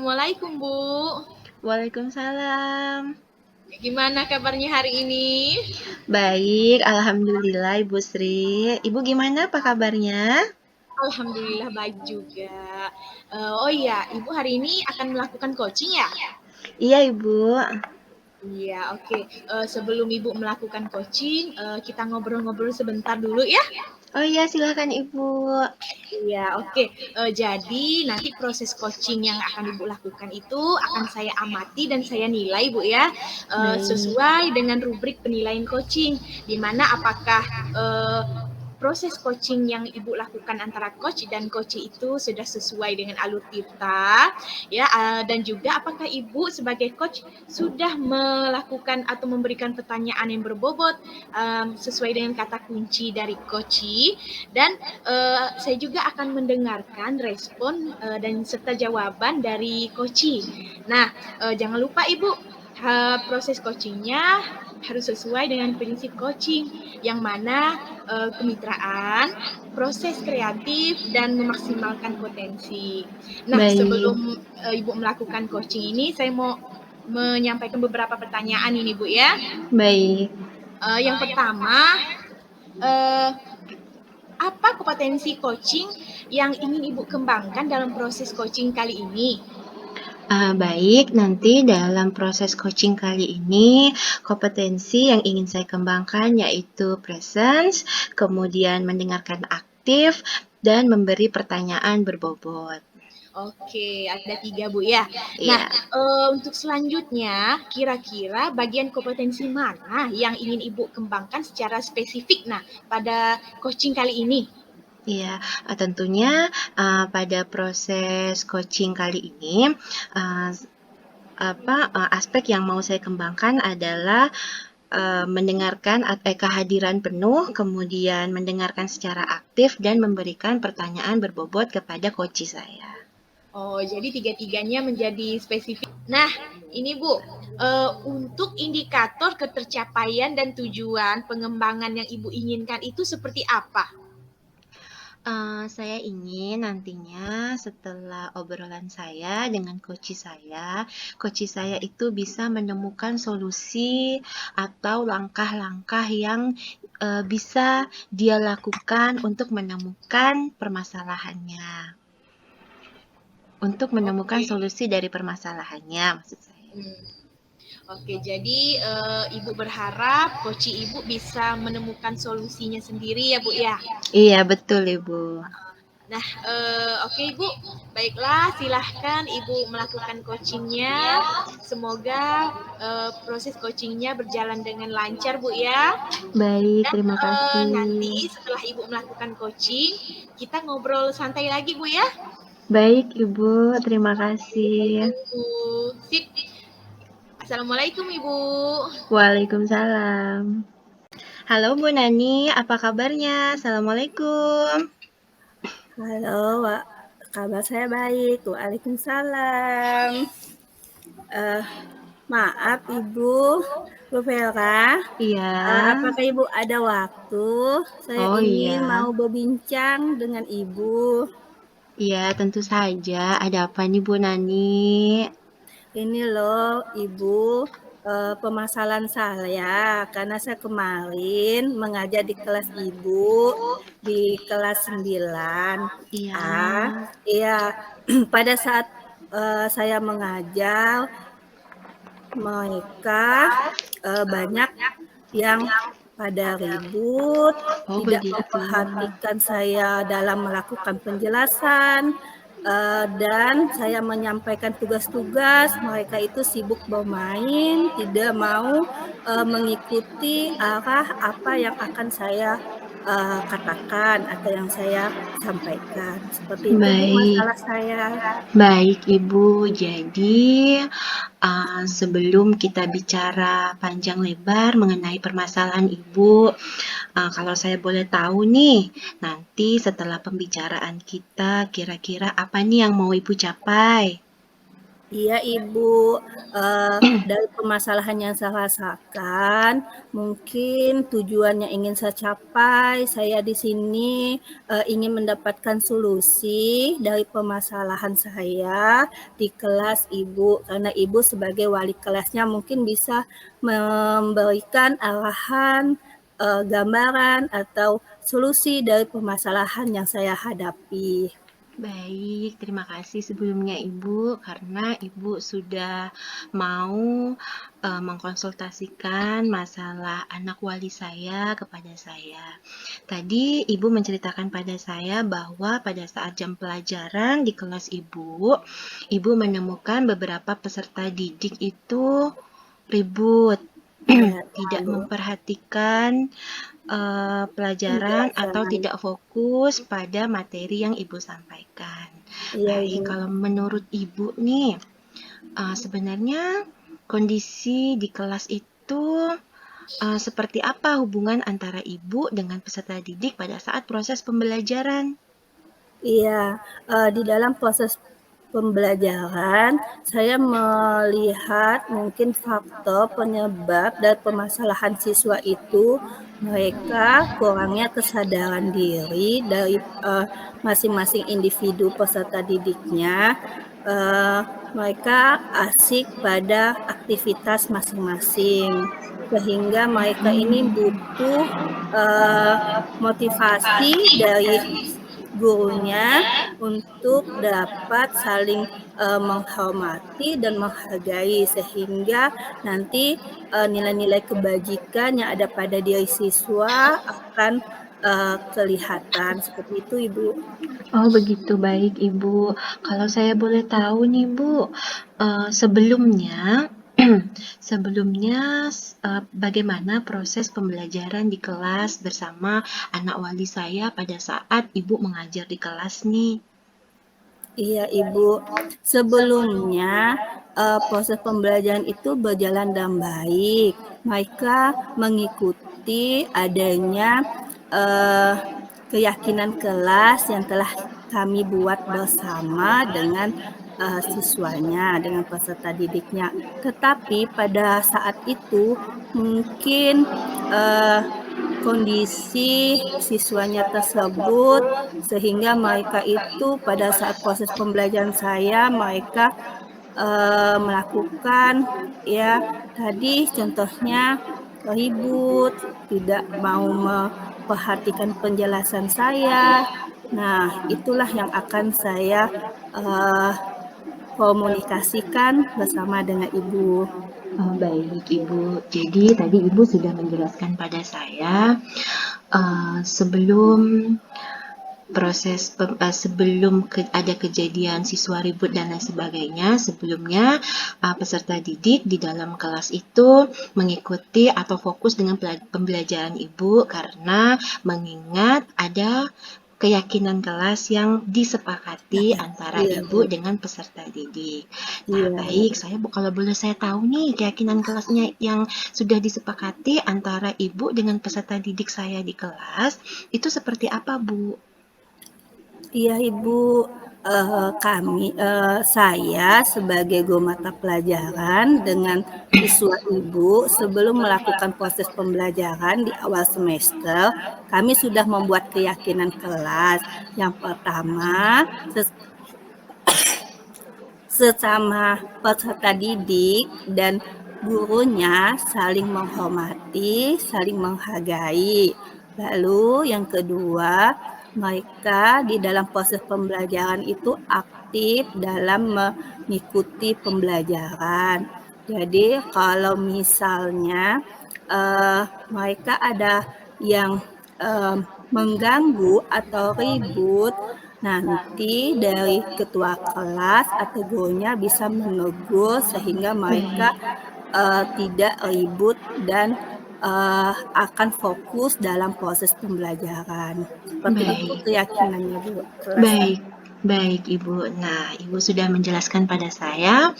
Assalamualaikum, Bu. Waalaikumsalam. Gimana kabarnya hari ini? Baik, alhamdulillah Ibu Sri. Ibu gimana apa kabarnya? Alhamdulillah baik juga. Oh iya, Ibu hari ini akan melakukan coaching ya? Iya Ibu. Iya, oke. Sebelum Ibu melakukan coaching, kita ngobrol-ngobrol sebentar dulu ya. Oh iya, silakan Ibu. Iya, oke. Jadi nanti proses coaching yang akan Ibu lakukan itu akan saya amati dan saya nilai, Bu ya, Baik. sesuai dengan rubrik penilaian coaching, di mana apakah proses coaching yang Ibu lakukan antara coach dan coach itu sudah sesuai dengan alur tirta, ya, dan juga apakah Ibu sebagai coach sudah melakukan atau memberikan pertanyaan yang berbobot sesuai dengan kata kunci dari coach, dan saya juga akan mendengarkan respon dan serta jawaban dari coaching. Nah, jangan lupa Ibu, proses coachingnya harus sesuai dengan prinsip coaching, yang mana kemitraan, proses kreatif, dan memaksimalkan potensi. Nah, Baik. sebelum Ibu melakukan coaching ini, saya mau menyampaikan beberapa pertanyaan ini, Bu ya. Baik. Yang pertama, uh, apa kompetensi coaching yang ingin Ibu kembangkan dalam proses coaching kali ini? Baik, nanti dalam proses coaching kali ini, kompetensi yang ingin saya kembangkan yaitu presence, kemudian mendengarkan aktif, dan memberi pertanyaan berbobot. Oke, ada 3 Bu ya. Nah, Iya. untuk selanjutnya, kira-kira bagian kompetensi mana yang ingin Ibu kembangkan secara spesifik pada coaching kali ini? Iya, tentunya pada proses coaching kali ini, aspek yang mau saya kembangkan adalah mendengarkan kehadiran penuh, kemudian mendengarkan secara aktif dan memberikan pertanyaan berbobot kepada coach saya. Oh, jadi tiga-tiganya menjadi spesifik. Nah, ini Bu, untuk indikator ketercapaian dan tujuan pengembangan yang Ibu inginkan itu seperti apa? Saya ingin nantinya setelah obrolan saya dengan coach saya itu bisa menemukan solusi atau langkah-langkah yang bisa dia lakukan untuk menemukan permasalahannya. Untuk menemukan Oke. solusi dari permasalahannya, maksud saya. Oke, jadi Ibu berharap coach Ibu bisa menemukan solusinya sendiri ya, Bu ya. Iya, betul Ibu. Nah, oke Ibu, baiklah silahkan Ibu melakukan coachingnya. Semoga proses coachingnya berjalan dengan lancar, Bu ya. Baik, Dan terima nanti kasih. setelah Ibu melakukan coaching, kita ngobrol santai lagi, Bu ya. Baik Ibu, terima kasih. Bu, sip. Assalamualaikum Ibu. Waalaikumsalam. Halo Bu Nani, apa kabarnya? Assalamualaikum. Halo, kabar saya baik. Waalaikumsalam. Maaf Ibu, Bu Vera. Iya. Apakah Ibu ada waktu? Saya Oh ingin iya. mau berbincang dengan Ibu. Iya, tentu saja. Ada apa nih Bu Nani? Ini loh Ibu, permasalahan saya karena saya kemarin mengajar di kelas Ibu di kelas 9 Iya. A. Iya, pada saat saya mengajar mereka banyak yang pada ribut, Oh tidak begitu. memperhatikan saya dalam melakukan penjelasan, dan saya menyampaikan tugas-tugas, mereka itu sibuk bermain, tidak mau mengikuti arah apa yang akan saya katakan atau yang saya sampaikan. Seperti itu Bu Baik. masalah saya. Baik Ibu, jadi sebelum kita bicara panjang lebar mengenai permasalahan Ibu, kalau saya boleh tahu nih, nanti setelah pembicaraan kita kira-kira apa nih yang mau Ibu capai? Iya Ibu, dari permasalahan yang saya rasakan, mungkin tujuan yang ingin saya capai, saya di sini ingin mendapatkan solusi dari permasalahan saya di kelas Ibu, karena Ibu sebagai wali kelasnya mungkin bisa memberikan arahan, gambaran atau solusi dari permasalahan yang saya hadapi. Baik, terima kasih sebelumnya Ibu karena Ibu sudah mau mengkonsultasikan masalah anak wali saya kepada saya. Tadi Ibu menceritakan pada saya bahwa pada saat jam pelajaran di kelas Ibu menemukan beberapa peserta didik itu ribut, Ya, tidak Ibu. memperhatikan pelajaran atau Penjelasan. tidak fokus pada materi yang Ibu sampaikan. Iya, Baik, Ibu. kalau menurut Ibu nih, sebenarnya kondisi di kelas itu seperti apa hubungan antara Ibu dengan peserta didik pada saat proses pembelajaran? Iya, di dalam proses pembelajaran, saya melihat mungkin faktor penyebab dan permasalahan siswa itu mereka kurangnya kesadaran diri dari masing-masing individu peserta didiknya. Mereka asik pada aktivitas masing-masing, sehingga mereka ini butuh motivasi dari gurunya untuk dapat saling menghormati dan menghargai sehingga nanti nilai-nilai kebajikan yang ada pada diri siswa akan kelihatan seperti itu Ibu. Oh, begitu, baik Ibu. Kalau saya boleh tahu nih Bu, sebelumnya sebelumnya bagaimana proses pembelajaran di kelas bersama anak wali saya pada saat Ibu mengajar di kelas nih? Iya Ibu, sebelumnya proses pembelajaran itu berjalan dengan baik. Mereka mengikuti adanya keyakinan kelas yang telah kami buat bersama dengan siswanya, dengan peserta didiknya. Tetapi pada saat itu mungkin kondisi siswanya tersebut sehingga mereka itu pada saat proses pembelajaran saya mereka melakukan ya tadi contohnya ribut, tidak mau memperhatikan penjelasan saya. Nah, itulah yang akan saya komunikasikan bersama dengan Ibu. Oh, baik Ibu. Jadi tadi Ibu sudah menjelaskan pada saya sebelum ada kejadian siswa ribut dan lain sebagainya, sebelumnya peserta didik di dalam kelas itu mengikuti atau fokus dengan pembelajaran Ibu karena mengingat ada keyakinan kelas yang disepakati antara Iya, Ibu Bu. dengan peserta didik. Nah, Iya. baik, kalau boleh saya tahu nih, keyakinan kelasnya yang sudah disepakati antara Ibu dengan peserta didik saya di kelas, itu seperti apa, Bu? Iya Ibu, saya sebagai guru mata pelajaran dengan siswa Ibu sebelum melakukan proses pembelajaran di awal semester, kami sudah membuat keyakinan kelas. Yang pertama, sesama peserta didik dan gurunya saling menghormati, saling menghargai. Lalu yang kedua, mereka di dalam proses pembelajaran itu aktif dalam mengikuti pembelajaran. Jadi kalau misalnya mereka ada yang mengganggu atau ribut, nanti dari ketua kelas atau gurunya bisa menegur sehingga mereka tidak ribut dan akan fokus dalam proses pembelajaran. Seperti itu Baik. keyakinannya Bu. Baik Ibu. Nah, Ibu sudah menjelaskan pada saya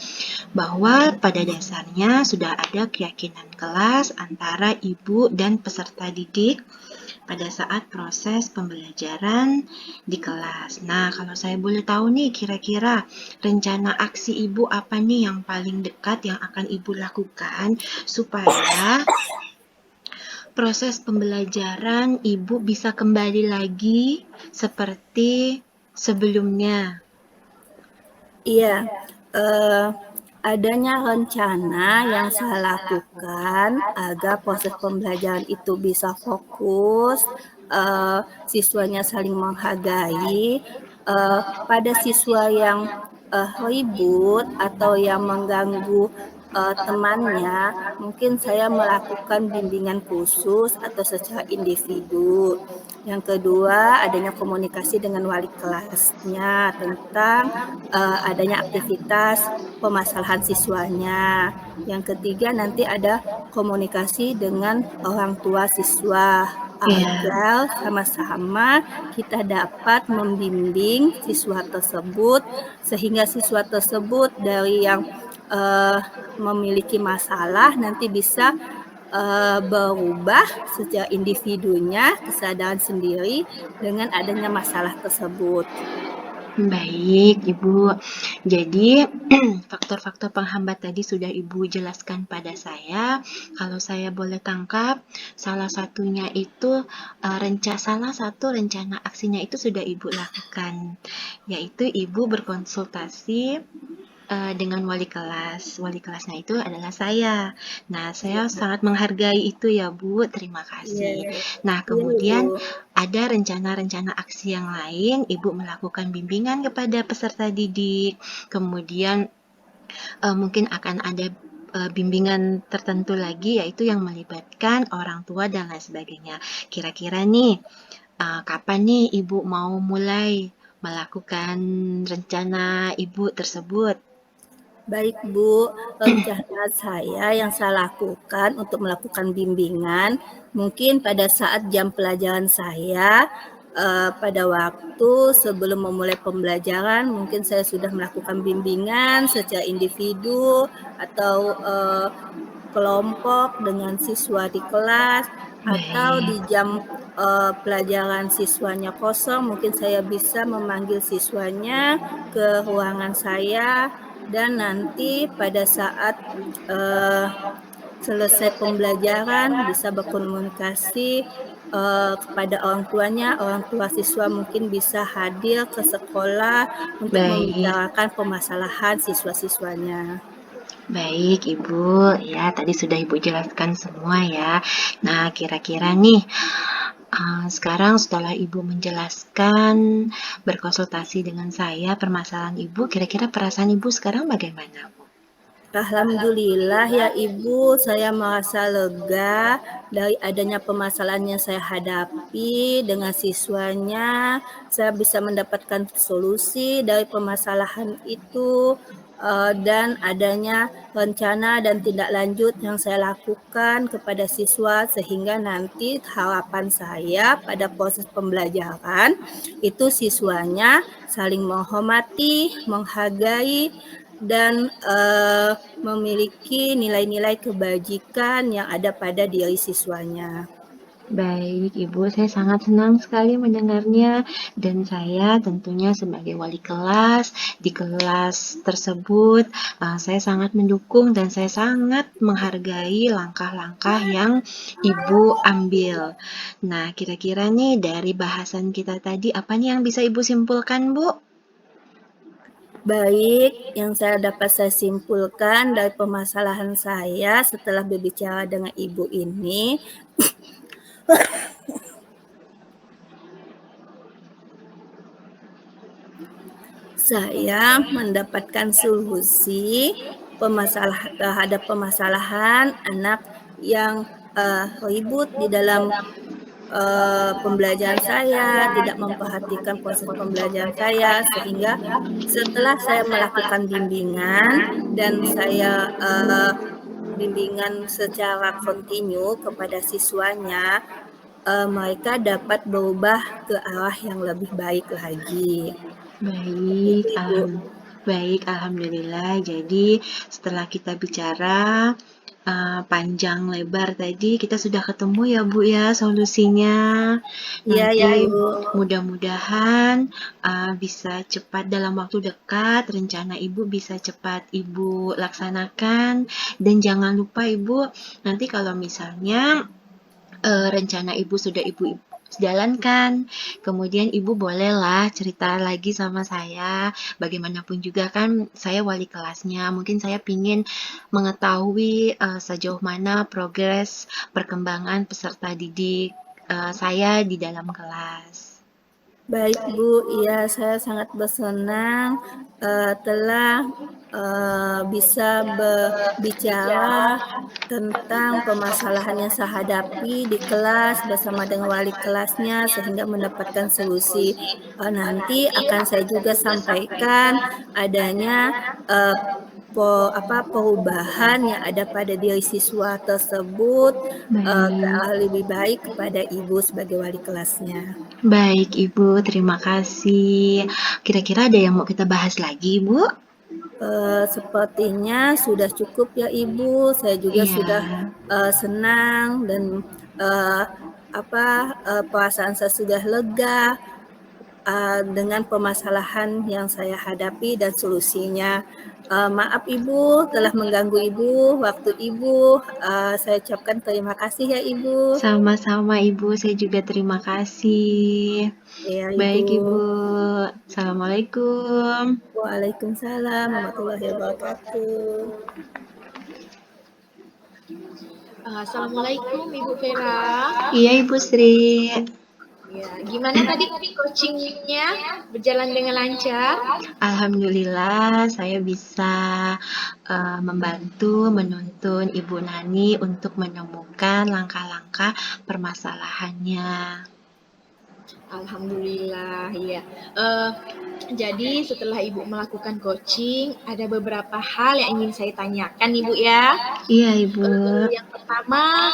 bahwa pada dasarnya sudah ada keyakinan kelas antara Ibu dan peserta didik pada saat proses pembelajaran di kelas. Nah, kalau saya boleh tahu nih, kira-kira rencana aksi Ibu apa nih yang paling dekat yang akan Ibu lakukan supaya proses pembelajaran Ibu bisa kembali lagi seperti sebelumnya? Iya, eh, adanya rencana yang saya lakukan agar proses pembelajaran itu bisa fokus, siswanya saling menghargai. Pada siswa yang ribut atau yang mengganggu temannya, mungkin saya melakukan bimbingan khusus atau secara individu. Yang kedua, adanya komunikasi dengan wali kelasnya tentang adanya aktivitas permasalahan siswanya. Yang ketiga, nanti ada komunikasi dengan orang tua siswa agar sama-sama kita dapat membimbing siswa tersebut sehingga siswa tersebut dari yang memiliki masalah nanti bisa berubah secara individunya, kesadaran sendiri dengan adanya masalah tersebut. Baik, Ibu. Jadi, faktor-faktor penghambat tadi sudah Ibu jelaskan pada saya. Kalau saya boleh tangkap, salah satunya itu salah satu rencana aksinya itu sudah Ibu lakukan, yaitu Ibu berkonsultasi dengan wali kelas. Wali kelasnya itu adalah saya. Nah, saya sangat menghargai itu ya, Bu. Terima kasih. Nah, kemudian ada rencana-rencana aksi yang lain, Ibu melakukan bimbingan kepada peserta didik. Kemudian mungkin akan ada bimbingan tertentu lagi, yaitu yang melibatkan orang tua dan lain sebagainya. Kira-kira nih, kapan nih Ibu mau mulai melakukan rencana Ibu tersebut? Baik Bu, rencana saya yang saya lakukan untuk melakukan bimbingan mungkin pada saat jam pelajaran saya pada waktu sebelum memulai pembelajaran mungkin saya sudah melakukan bimbingan secara individu atau kelompok dengan siswa di kelas atau di jam pelajaran siswanya kosong mungkin saya bisa memanggil siswanya ke ruangan saya dan nanti pada saat selesai pembelajaran bisa berkomunikasi kepada orang tuanya, orang tua siswa mungkin bisa hadir ke sekolah untuk membicarakan permasalahan siswa-siswanya. Baik, Ibu. Ya, tadi sudah Ibu jelaskan semua ya. Nah, kira-kira nih, sekarang setelah Ibu menjelaskan, berkonsultasi dengan saya permasalahan Ibu, kira-kira perasaan Ibu sekarang bagaimana, Bu? Alhamdulillah ya Ibu, saya merasa lega dari adanya permasalahan yang saya hadapi dengan siswanya. Saya bisa mendapatkan solusi dari permasalahan itu dan adanya rencana dan tindak lanjut yang saya lakukan kepada siswa sehingga nanti harapan saya pada proses pembelajaran itu siswanya saling menghormati, menghargai dan memiliki nilai-nilai kebajikan yang ada pada diri siswanya. Baik, Ibu, saya sangat senang sekali mendengarnya dan saya tentunya sebagai wali kelas di kelas tersebut, saya sangat mendukung dan saya sangat menghargai langkah-langkah yang Ibu ambil. Nah, kira-kira nih dari bahasan kita tadi apa nih yang bisa Ibu simpulkan, Bu? Baik, yang dapat saya simpulkan dari permasalahan saya setelah berbicara dengan Ibu ini, saya mendapatkan solusi terhadap permasalahan anak yang ribut di dalam pembelajaran saya, tidak memperhatikan proses pembelajaran saya, sehingga setelah saya melakukan bimbingan dan saya bimbingan secara kontinu kepada siswanya, mereka dapat berubah ke arah yang lebih baik lagi. Baik, alhamdulillah. Jadi setelah kita bicara panjang lebar tadi kita sudah ketemu ya Bu ya solusinya. Iya ya Nanti Ibu. mudah-mudahan bisa cepat dalam waktu dekat, rencana Ibu bisa cepat Ibu laksanakan. Dan jangan lupa Ibu, nanti kalau misalnya rencana Ibu sudah Ibu jalankan, kemudian Ibu bolehlah cerita lagi sama saya. Bagaimanapun juga kan saya wali kelasnya, mungkin saya ingin mengetahui sejauh mana progres perkembangan peserta didik saya di dalam kelas. Baik Bu, iya saya sangat bersenang telah bisa berbicara tentang permasalahan yang saya hadapi di kelas bersama dengan wali kelasnya sehingga mendapatkan solusi. Nanti akan saya juga sampaikan adanya perubahan yang ada pada diri siswa tersebut ke arah lebih baik kepada Ibu sebagai wali kelasnya. Baik Ibu, terima kasih. Kira-kira ada yang mau kita bahas lagi Ibu? Sepertinya sudah cukup ya Ibu. Saya juga Iya. sudah senang dan perasaan saya sudah lega dengan permasalahan yang saya hadapi dan solusinya. Maaf Ibu telah mengganggu Ibu, waktu Ibu. Saya ucapkan terima kasih ya Ibu. Sama-sama Ibu, saya juga terima kasih. Ya Baik Ibu. Ibu, Assalamualaikum. Waalaikumsalam warahmatullahi wabarakatuh. Assalamualaikum Ibu Vera. Iya Ibu Sri. Ya, gimana tadi coachingnya berjalan dengan lancar? Alhamdulillah saya bisa membantu menuntun Ibu Nani untuk menemukan langkah-langkah permasalahannya. Alhamdulillah, ya. Jadi setelah Ibu melakukan coaching, ada beberapa hal yang ingin saya tanyakan, Ibu ya. Iya Ibu. Yang pertama,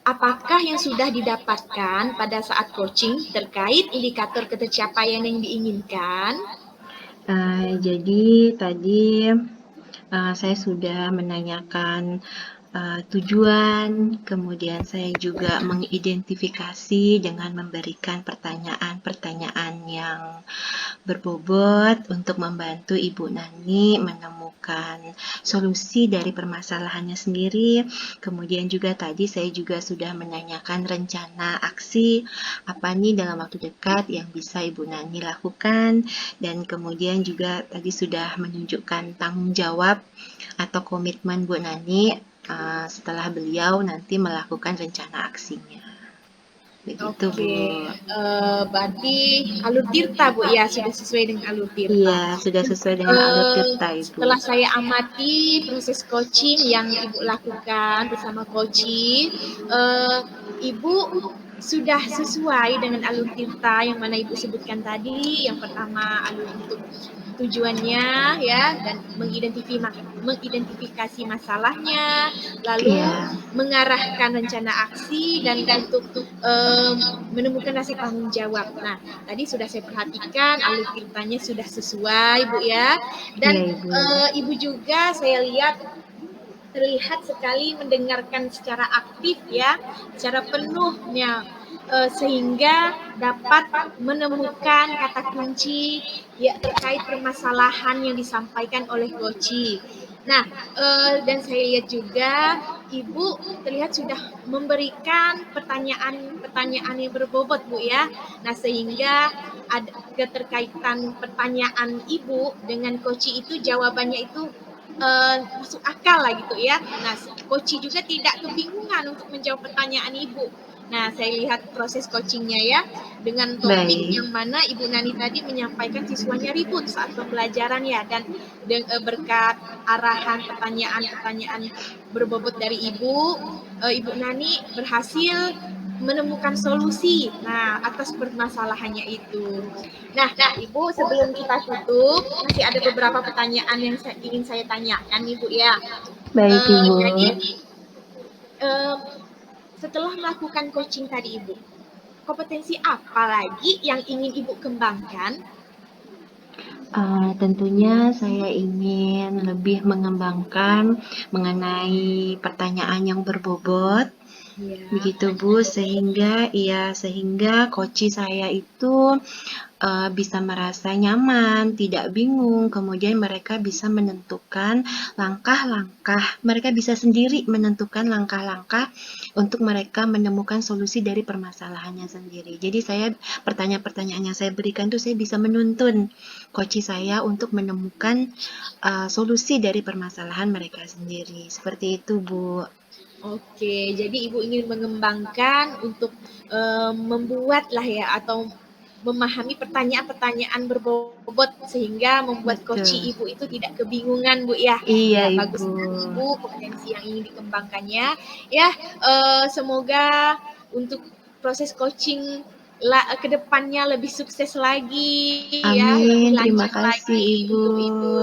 apakah yang sudah didapatkan pada saat coaching terkait indikator ketercapaian yang diinginkan? Jadi tadi saya sudah menanyakan tujuan, kemudian saya juga mengidentifikasi dengan memberikan pertanyaan-pertanyaan yang berbobot untuk membantu Ibu Nani menemukan solusi dari permasalahannya sendiri. Kemudian juga tadi saya juga sudah menanyakan rencana aksi apa nih dalam waktu dekat yang bisa Ibu Nani lakukan, dan kemudian juga tadi sudah menunjukkan tanggung jawab atau komitmen Bu Nani setelah beliau nanti melakukan rencana aksinya. Begitu Bu. Berarti alur tirta Bu ya, sudah sesuai dengan alur tirta. Iya, sudah sesuai dengan alur tirta Ibu. Setelah saya amati proses coaching yang Ibu lakukan bersama coaching, Ibu sudah sesuai dengan alur tirta yang mana Ibu sebutkan tadi. Yang pertama alur untuk tujuannya ya, dan mengidentifikasi masalahnya, lalu mengarahkan rencana aksi dan untuk menemukan rasa tanggung jawab. Nah, tadi sudah saya perhatikan alur tirtanya sudah sesuai Bu ya, dan Ibu juga saya lihat terlihat sekali mendengarkan secara aktif ya, secara penuhnya, sehingga dapat menemukan kata kunci ya terkait permasalahan yang disampaikan oleh coaching. Nah, dan saya lihat juga Ibu terlihat sudah memberikan pertanyaan-pertanyaan yang berbobot Bu ya. Nah, sehingga ada keterkaitan pertanyaan Ibu dengan coaching itu jawabannya itu masuk akal lah gitu ya. Nah, coaching juga tidak kebingungan untuk menjawab pertanyaan Ibu. Nah, saya lihat proses coachingnya ya, dengan topik yang mana Ibu Nani tadi menyampaikan siswanya ribut saat pembelajaran ya, dan berkat arahan pertanyaan-pertanyaan berbobot dari Ibu Nani berhasil menemukan solusi atas permasalahannya itu. Nah, Ibu, sebelum kita tutup, masih ada beberapa pertanyaan yang ingin saya tanyakan Ibu ya. Baik Ibu. Jadi, setelah melakukan coaching tadi Ibu, kompetensi apa lagi yang ingin Ibu kembangkan? Tentunya saya ingin lebih mengembangkan mengenai pertanyaan yang berbobot. Ya, Begitu Bu, sehingga coach saya itu bisa merasa nyaman, tidak bingung, kemudian mereka bisa menentukan mereka bisa sendiri menentukan langkah-langkah untuk mereka menemukan solusi dari permasalahannya sendiri. Jadi pertanyaan-pertanyaan yang saya berikan itu saya bisa menuntun coach saya untuk menemukan solusi dari permasalahan mereka sendiri. Seperti itu Bu. oke. Jadi Ibu ingin mengembangkan untuk membuat lah ya atau memahami pertanyaan-pertanyaan berbobot sehingga membuat coaching Betul. Ibu itu tidak kebingungan Bu ya. Iya Ya bagus Ibu. sekali Ibu kompetensi yang ingin dikembangkannya. Ya semoga untuk proses coaching kedepannya lebih sukses lagi ya, lebih Amin, terima lanjut kasih lagi Ibu. untuk Ibu.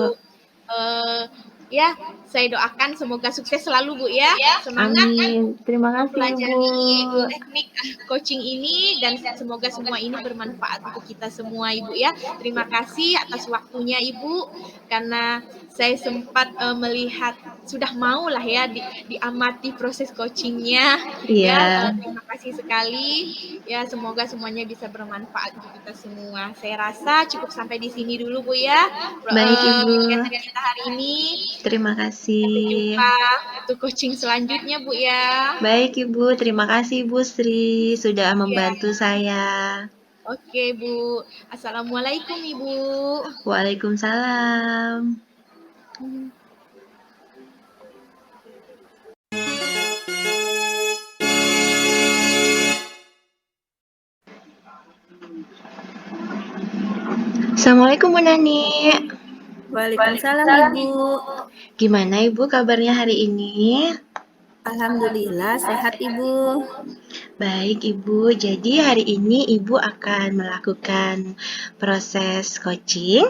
Eh, ya saya doakan semoga sukses selalu Bu ya. Semangat Amin, terima kasih Ibu. mempelajari teknik coaching ini dan semoga semua ini bermanfaat untuk kita semua Ibu ya. Terima kasih atas waktunya Ibu karena saya sempat melihat sudah mau lah ya diamati proses coachingnya ya. Iya, Terima kasih sekali ya, semoga semuanya bisa bermanfaat untuk kita semua. Saya rasa cukup sampai di sini dulu Bu ya. baik Ibu. Kegiatan kita hari ini. Terima kasih. Sampai jumpa untuk coaching selanjutnya Bu ya. Baik Ibu, terima kasih Bu Sri sudah Ya, membantu saya. oke Bu. Assalamualaikum Ibu. Waalaikumsalam. Assalamualaikum Bu Nani. Waalaikumsalam Ibu. Gimana Ibu kabarnya hari ini? Alhamdulillah sehat Ibu. Baik Ibu, jadi hari ini Ibu akan melakukan proses coaching.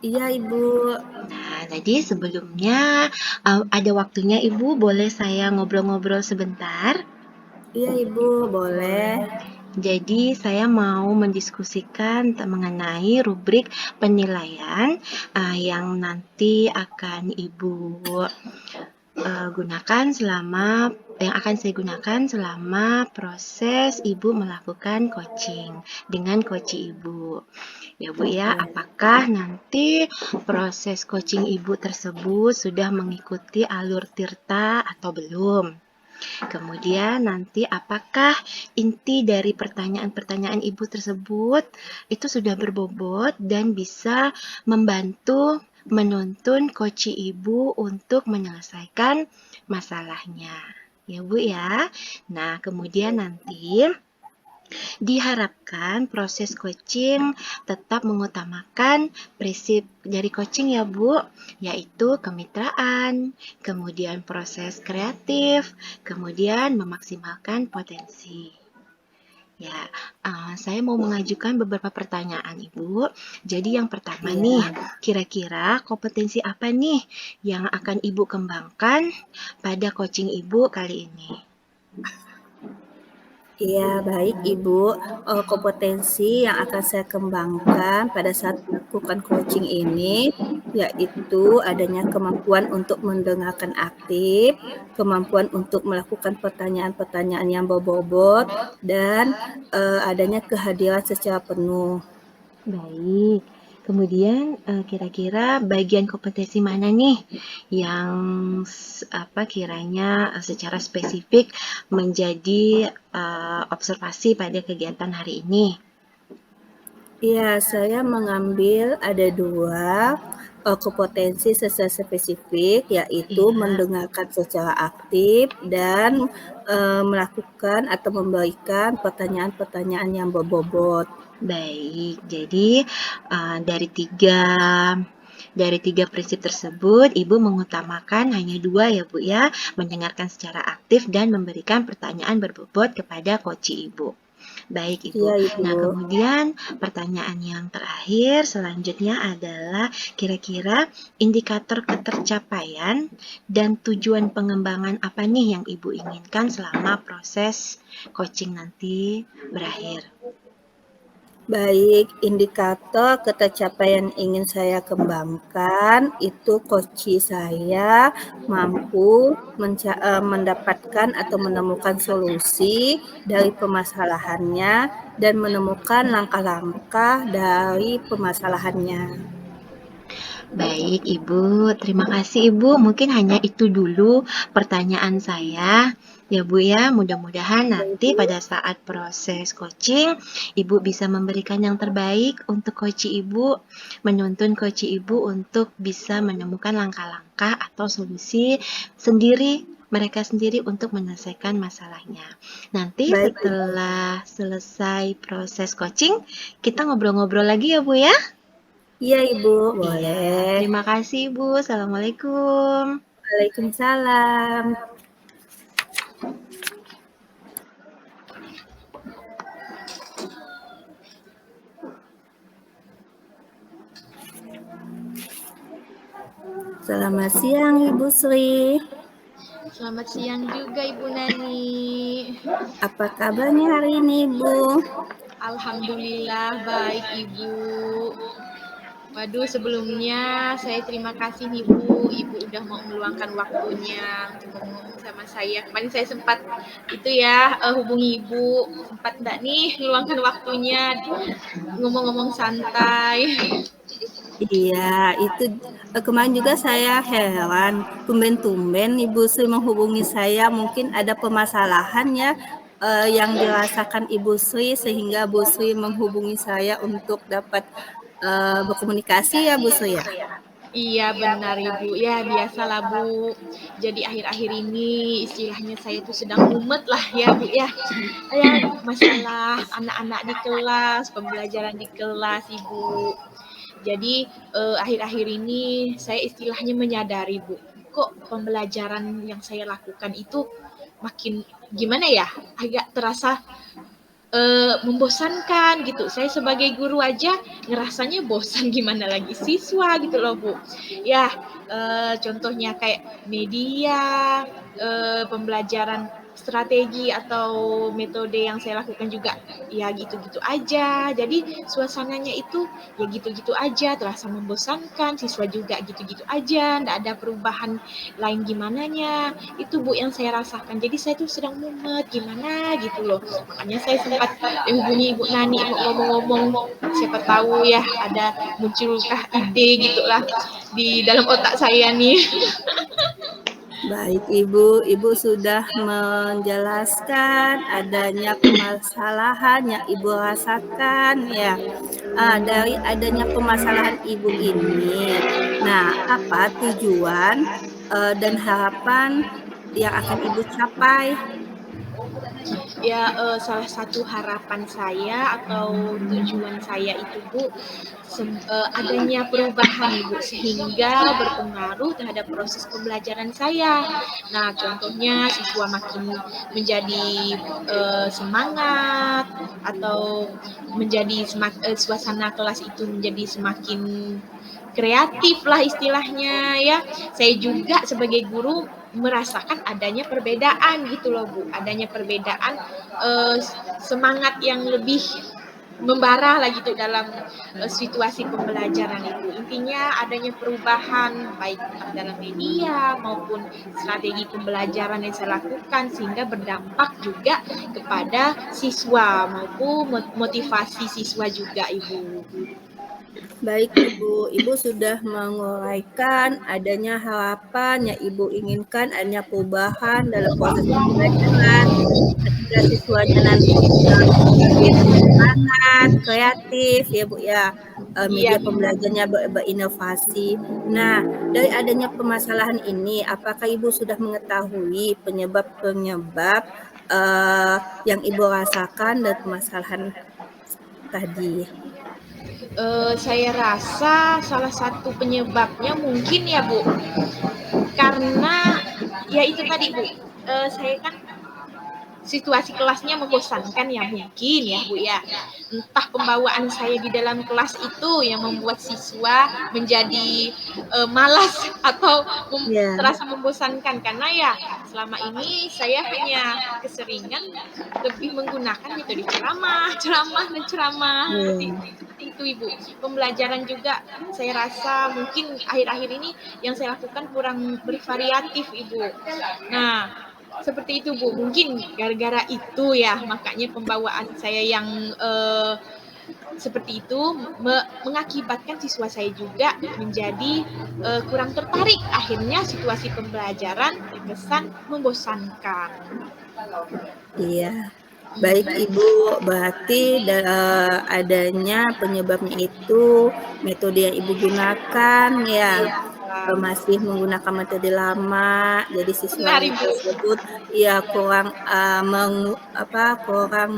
Iya Ibu. Nah, tadi sebelumnya ada waktunya Ibu, boleh saya ngobrol-ngobrol sebentar? Iya Ibu, boleh. Jadi saya mau mendiskusikan mengenai rubrik penilaian yang nanti akan Ibu akan saya gunakan selama proses Ibu melakukan coaching dengan coach Ibu. Ya Bu ya, apakah nanti proses coaching Ibu tersebut sudah mengikuti alur Tirta atau belum? Kemudian nanti apakah inti dari pertanyaan-pertanyaan Ibu tersebut itu sudah berbobot dan bisa membantu menuntun coach Ibu untuk menyelesaikan masalahnya. Ya Bu ya. Nah, kemudian nanti diharapkan proses coaching tetap mengutamakan prinsip dari coaching ya Bu, yaitu kemitraan, kemudian proses kreatif, kemudian memaksimalkan potensi. Ya, saya mau mengajukan beberapa pertanyaan Ibu. Jadi yang pertama nih, kira-kira kompetensi apa nih yang akan Ibu kembangkan pada coaching Ibu kali ini? Iya, baik Ibu. Kompetensi yang akan saya kembangkan pada saat melakukan coaching ini yaitu adanya kemampuan untuk mendengarkan aktif, kemampuan untuk melakukan pertanyaan-pertanyaan yang berbobot, dan adanya kehadiran secara penuh. Baik. Kemudian kira-kira bagian kompetensi mana nih yang kiranya secara spesifik menjadi observasi pada kegiatan hari ini? Iya, saya mengambil ada 2 kompetensi secara spesifik, yaitu Iya. mendengarkan secara aktif dan melakukan atau memberikan pertanyaan-pertanyaan yang berbobot. Baik, jadi dari tiga prinsip tersebut, Ibu mengutamakan hanya 2 ya Bu ya, mendengarkan secara aktif dan memberikan pertanyaan berbobot kepada coach Ibu. Baik Ibu. Iya, Ibu. Nah, kemudian pertanyaan yang terakhir selanjutnya adalah kira-kira indikator ketercapaian dan tujuan pengembangan apa nih yang Ibu inginkan selama proses coaching nanti berakhir? Baik, indikator ketercapaian ingin saya kembangkan itu coach saya mampu mendapatkan atau menemukan solusi dari permasalahannya dan menemukan langkah-langkah dari permasalahannya. Baik, Ibu. Terima kasih, Ibu. Mungkin hanya itu dulu pertanyaan saya. Ya, Bu ya. Mudah-mudahan nanti pada saat proses coaching, Ibu bisa memberikan yang terbaik untuk coach Ibu, menuntun coach Ibu untuk bisa menemukan langkah-langkah atau solusi sendiri mereka sendiri untuk menyelesaikan masalahnya. Nanti Baik, setelah selesai proses coaching, kita ngobrol-ngobrol lagi ya, Bu ya. iya Ibu, Iya, boleh. terima kasih Ibu. Assalamualaikum. Waalaikumsalam. Selamat siang Ibu Sri. Selamat siang juga Ibu Nani. Apa kabarnya hari ini Ibu? Alhamdulillah baik Ibu. Waduh, sebelumnya saya terima kasih nih Bu, Ibu udah mau meluangkan waktunya untuk ngomong sama saya. Kemarin saya sempat hubungi Ibu, sempat enggak nih meluangkan waktunya ngomong-ngomong santai. Iya, itu kemarin juga saya heran, tumben-tumben Ibu Sri menghubungi saya, mungkin ada permasalahan ya yang dirasakan Ibu Sri sehingga Bu Sri menghubungi saya untuk dapat berkomunikasi ya Bu Sri ya. Iya benar Ibu, ya biasalah Bu. Jadi akhir-akhir ini istilahnya saya tuh sedang mumet lah ya Bu ya. Ya masalah anak-anak di kelas, pembelajaran di kelas Ibu. Jadi akhir-akhir ini saya istilahnya menyadari Bu, kok pembelajaran yang saya lakukan itu makin gimana ya, agak terasa membosankan gitu. Saya sebagai guru aja ngerasanya bosan gimana lagi siswa gitu loh Bu. Ya contohnya kayak media, pembelajaran strategi atau metode yang saya lakukan juga ya gitu-gitu aja. Jadi suasananya itu ya gitu-gitu aja, terasa membosankan, siswa juga gitu-gitu aja, nggak ada perubahan lain gimananya. Itu Bu yang saya rasakan. Jadi saya tuh sedang mumet gimana gitu loh. Makanya saya sempat hubungi Ibu Nani mau ngomong-ngomong, siapa tahu ya ada munculkah ide gitulah di dalam otak saya nih. Baik Ibu, Ibu sudah menjelaskan adanya permasalahan yang Ibu rasakan ya. Dari adanya permasalahan Ibu ini, nah apa tujuan dan harapan yang akan Ibu capai? Ya salah satu harapan saya atau tujuan saya itu Bu, adanya perubahan Bu sehingga berpengaruh terhadap proses pembelajaran saya. Nah contohnya siswa makin menjadi semangat atau menjadi suasana kelas itu menjadi semakin kreatif lah istilahnya ya. Saya juga sebagai guru merasakan adanya perbedaan gitu loh Bu, adanya perbedaan semangat yang lebih membara lah gitu dalam situasi pembelajaran itu. Intinya adanya perubahan baik dalam media maupun strategi pembelajaran yang saya lakukan sehingga berdampak juga kepada siswa maupun motivasi siswa juga Ibu. Baik Ibu, Ibu sudah menguraikan adanya harapan yang Ibu inginkan, adanya perubahan dalam proses pembelajaran, ketika siswanya nanti semakin semangat, kreatif ya Bu ya, media Iya, pembelajarannya berinovasi. Nah, dari adanya permasalahan ini, apakah Ibu sudah mengetahui penyebab-penyebab yang Ibu rasakan dari permasalahan tadi? Saya rasa salah satu penyebabnya mungkin ya Bu, karena ya itu tadi Bu, saya kan situasi kelasnya membosankan ya mungkin ya Bu ya. Entah pembawaan saya di dalam kelas itu yang membuat siswa menjadi malas atau Ya, terasa membosankan karena ya selama ini saya punya keseringan lebih menggunakan metode ceramah, ceramah dan ceramah seperti itu Ibu. Pembelajaran juga saya rasa mungkin akhir-akhir ini yang saya lakukan kurang bervariatif Ibu. Nah, seperti itu Bu, mungkin gara-gara itu ya makanya pembawaan saya yang seperti itu mengakibatkan siswa saya juga menjadi kurang tertarik. Akhirnya situasi pembelajaran terkesan membosankan. iya. Baik Ibu, berarti adanya penyebabnya itu metode yang Ibu gunakan ya. Masih menggunakan metode lama, jadi Benar siswanya Ibu. tersebut ya kurang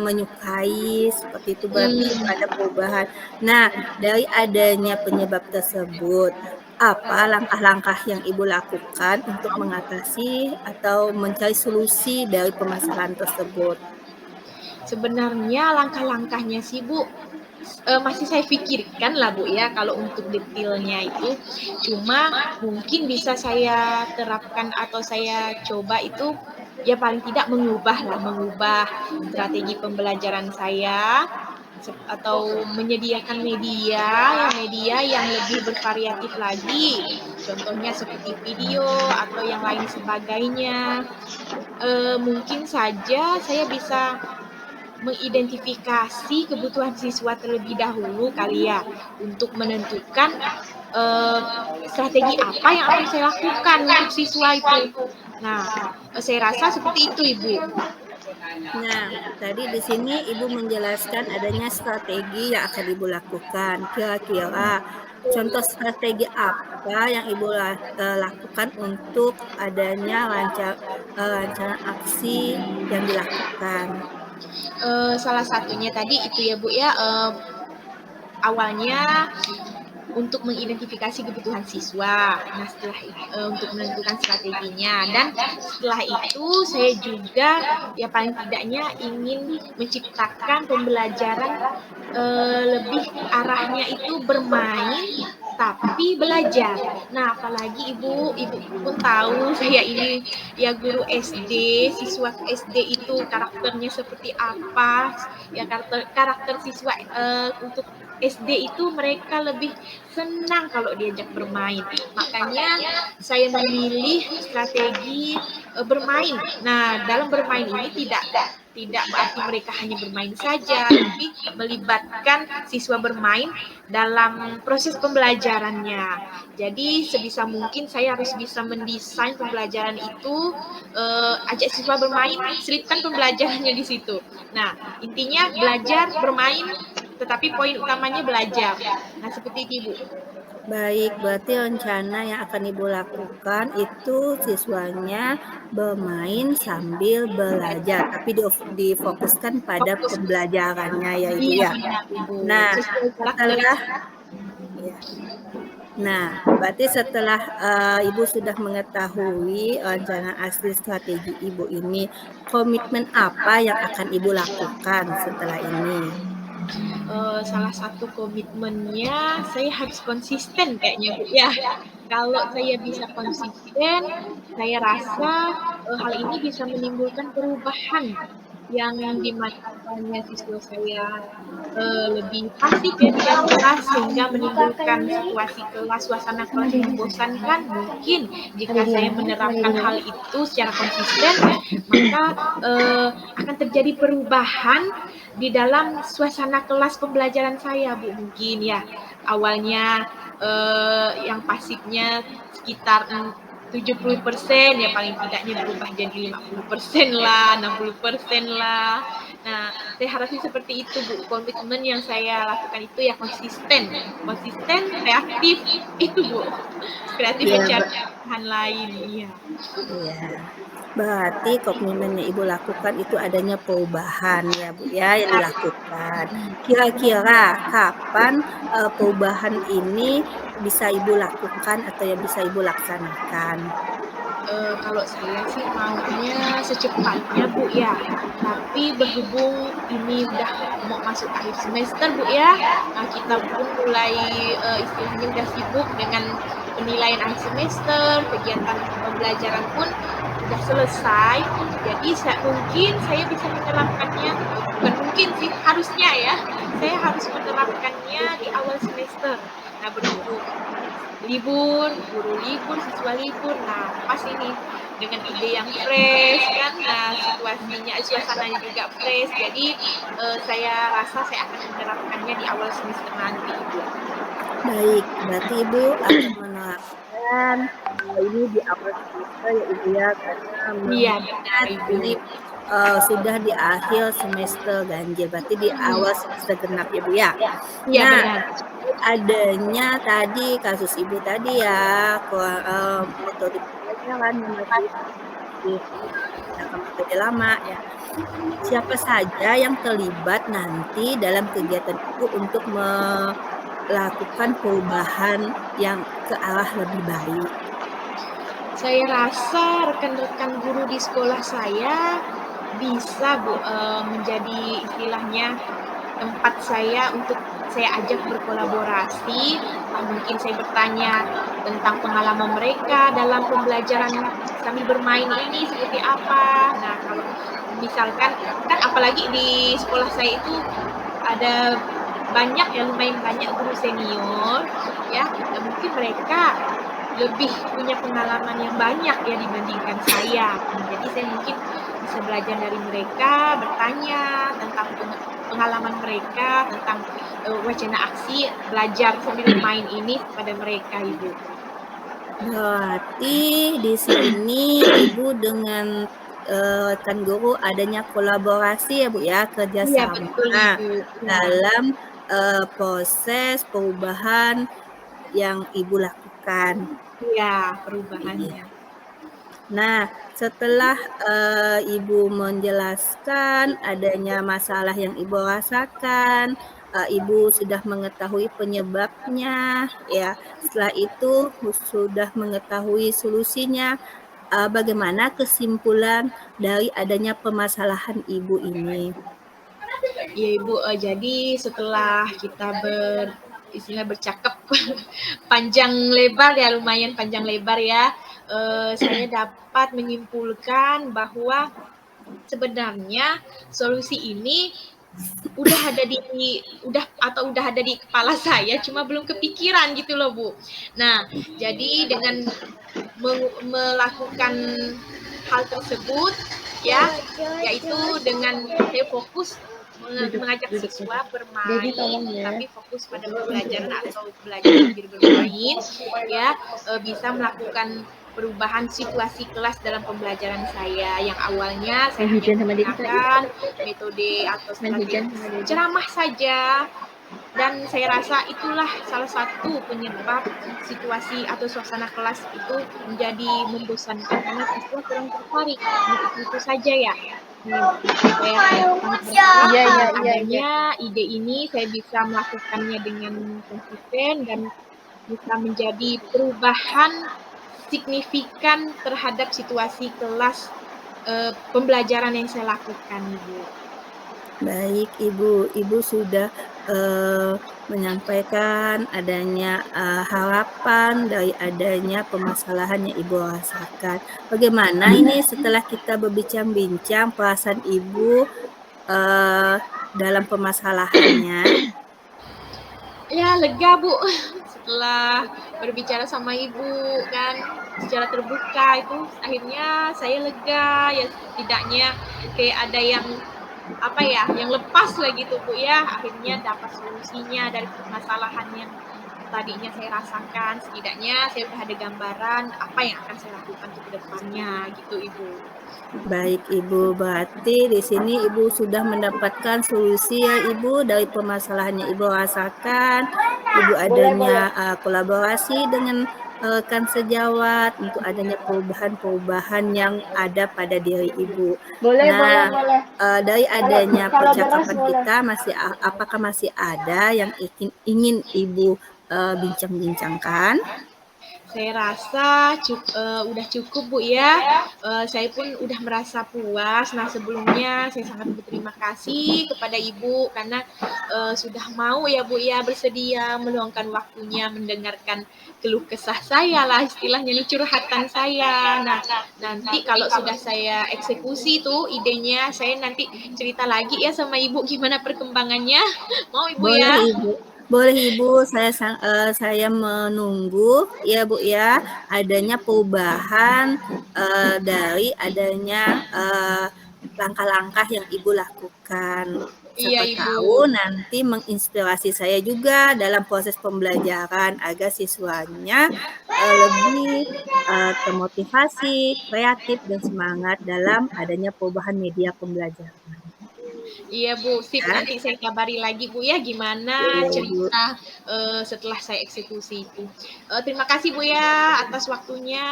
menyukai, seperti itu berarti itu ada perubahan. Nah, dari adanya penyebab tersebut, apa langkah-langkah yang Ibu lakukan untuk mengatasi atau mencari solusi dari permasalahan tersebut? Sebenarnya langkah-langkahnya sih Bu masih saya pikirkan lah Bu ya kalau untuk detailnya itu. Cuma mungkin bisa saya terapkan atau saya coba itu ya paling tidak mengubah strategi pembelajaran saya atau menyediakan media yang lebih bervariatif lagi. Contohnya seperti video atau yang lain sebagainya. Mungkin saja saya bisa mengidentifikasi kebutuhan siswa terlebih dahulu kali ya untuk menentukan strategi apa yang akan saya lakukan untuk siswa itu. Nah, saya rasa seperti itu Ibu. Nah, tadi di sini Ibu menjelaskan adanya strategi yang akan Ibu lakukan. Kira-kira contoh strategi apa yang Ibu lakukan untuk adanya rancangan aksi yang dilakukan? Salah satunya tadi itu ya Bu ya, awalnya untuk mengidentifikasi kebutuhan siswa. Nah, setelah untuk menentukan strateginya dan setelah itu saya juga ya paling tidaknya ingin menciptakan pembelajaran lebih arahnya itu bermain tapi belajar. Nah, apalagi Ibu pun tahu saya ini ya guru SD, siswa SD itu karakternya seperti apa? Ya karakter siswa untuk SD itu mereka lebih senang kalau diajak bermain. Makanya saya memilih strategi bermain. Nah, dalam bermain ini tidak berarti mereka hanya bermain saja, tapi melibatkan siswa bermain dalam proses pembelajarannya. Jadi sebisa mungkin saya harus bisa mendesain pembelajaran itu, ajak siswa bermain, selipkan pembelajarannya di situ. Nah, intinya belajar, bermain, tetapi poin utamanya belajar. Nah, seperti itu, Bu. Baik, berarti rencana yang akan Ibu lakukan itu siswanya bermain sambil belajar, tapi difokuskan pada pembelajarannya ya Ibu Iya, ya. benar, Ibu. Nah, Sesuai karakter. setelah ya. Nah, berarti setelah Ibu sudah mengetahui rencana asli strategi Ibu ini, komitmen apa yang akan Ibu lakukan setelah ini? Salah satu komitmennya saya harus konsisten kayaknya Bu ya. Kalau saya bisa konsisten, saya rasa hal ini bisa menimbulkan perubahan yang dimana siswa saya lebih pasif ya di dalam kelas sehingga menimbulkan situasi kelas, suasana kelas yang membosankan. Mungkin jika saya menerapkan hal itu secara konsisten, maka akan terjadi perubahan di dalam suasana kelas pembelajaran saya, Bu. Mungkin ya awalnya yang pasifnya sekitar 70% ya paling tidaknya berubah jadi 50% lah, 60% lah. Nah, saya harap sih seperti itu Bu. Komitmen yang saya lakukan itu ya konsisten, kreatif itu Bu. Kreatif Iya, mencari bahan lain, iya. Iya. Berarti komitmen yang Ibu lakukan itu adanya perubahan ya Bu ya yang dilakukan. Kira-kira kapan perubahan ini bisa Ibu lakukan atau yang bisa Ibu laksanakan? Kalau saya sih maunya secepatnya Bu ya, tapi berhubung ini udah mau masuk akhir semester Bu ya, kita pun mulai istilahnya udah sibuk dengan penilaian akhir semester, kegiatan pembelajaran pun udah selesai, jadi mungkin saya bisa menerapkannya, bukan mungkin sih, harusnya ya, saya harus menerapkannya di awal semester. Nah berhubung libur, guru libur, siswa libur. Nah, pas ini dengan ide yang fresh kan, nah situasinya, suasananya juga fresh. Jadi saya rasa saya akan menerapkannya di awal semester nanti, Ibu. Baik, berarti Ibu akan menerapkan ini di awal semester ya Ibu ya, karena Iya, mengingat benar, Ibu. ini sudah di akhir semester ganjil, berarti di awal semester genap ya Bu ya. Iya, Nah, benar. adanya tadi kasus Ibu tadi ya, metode pembelajaran yang masih menggunakan metode lama ya. Siapa saja yang terlibat nanti dalam kegiatan itu untuk melakukan perubahan yang ke arah lebih baik? Saya rasa rekan-rekan guru di sekolah saya bisa Bu menjadi istilahnya tempat saya untuk saya ajak berkolaborasi. Mungkin saya bertanya tentang pengalaman mereka dalam pembelajaran sambil bermain ini seperti apa. Nah, kalau misalkan kan apalagi di sekolah saya itu ada banyak ya, lumayan banyak guru senior ya, dan mungkin mereka lebih punya pengalaman yang banyak ya dibandingkan saya. Jadi saya mungkin bisa belajar dari mereka, bertanya tentang pengalaman mereka, tentang wacana aksi belajar sambil bermain ini kepada mereka, Ibu. Berarti di sini Ibu dengan rekan guru adanya kolaborasi ya Bu ya, Iya, kerjasama betul, Ibu. Iya. dalam proses perubahan yang Ibu lakukan. Iya, perubahannya. Nah, setelah Ibu menjelaskan adanya masalah yang Ibu rasakan, Ibu sudah mengetahui penyebabnya, ya. Setelah itu sudah mengetahui solusinya. Bagaimana kesimpulan dari adanya permasalahan Ibu ini? Iya Ibu, jadi setelah kita istilah bercakap panjang lebar ya, lumayan panjang lebar ya, saya dapat menyimpulkan bahwa sebenarnya solusi ini udah ada di kepala saya, cuma belum kepikiran gitu loh Bu. Nah, jadi dengan melakukan hal tersebut ya, yaitu dengan saya fokus mengajak siswa bermain, tapi fokus pada pembelajaran atau belajar sambil bermain, ya bisa melakukan perubahan situasi kelas dalam pembelajaran saya. Yang awalnya saya hanya menggunakan metode atau strategi ceramah saja, dan saya rasa itulah salah satu penyebab situasi atau suasana kelas itu menjadi membosankan karena siswa kurang tertarik. Itu saja ya. Saya sangat berharap adanya ide ini saya bisa melakukannya dengan konsisten dan bisa menjadi perubahan signifikan terhadap situasi kelas pembelajaran yang saya lakukan, Ibu. Baik Ibu sudah menyampaikan adanya harapan dari adanya permasalahan yang Ibu rasakan. Bagaimana ini setelah kita berbincang-bincang perasaan Ibu dalam permasalahannya? Ya lega Bu, setelah berbicara sama Ibu kan secara terbuka itu akhirnya saya lega ya, setidaknya kayak ada yang apa ya, yang lepas lah gitu Bu ya, akhirnya dapat solusinya dari permasalahan yang tadinya saya rasakan. Setidaknya saya udah ada gambaran apa yang akan saya lakukan ke depannya gitu Ibu. Baik Ibu, berarti di sini Ibu sudah mendapatkan solusi ya Ibu dari permasalahan yang Ibu rasakan. Ibu adanya kolaborasi dengan rekan sejawat untuk adanya perubahan-perubahan yang ada pada diri Ibu. Nah, dari adanya percakapan kita apakah masih ada yang ingin Ibu bincang-bincangkan? Saya rasa udah cukup Bu ya. Saya pun udah merasa puas. Nah sebelumnya saya sangat berterima kasih kepada Ibu karena sudah mau ya Bu ya bersedia meluangkan waktunya mendengarkan keluh kesah saya lah istilahnya nih curhatan saya. Nah nanti kalau sudah saya eksekusi tuh idenya saya nanti cerita lagi ya sama Ibu gimana perkembangannya. Mau Ibu Boleh ya? Ibu. Boleh Ibu, saya menunggu ya Bu ya, adanya perubahan dari adanya langkah-langkah yang Ibu lakukan. Iya Siapa Ibu. tahu nanti menginspirasi saya juga dalam proses pembelajaran agar siswanya lebih termotivasi, kreatif, dan semangat dalam adanya perubahan media pembelajaran. Iya Bu, sip. Ya, Nanti saya kabari lagi Bu ya gimana iya Ibu. cerita setelah saya eksekusi itu. Terima kasih Bu ya atas waktunya.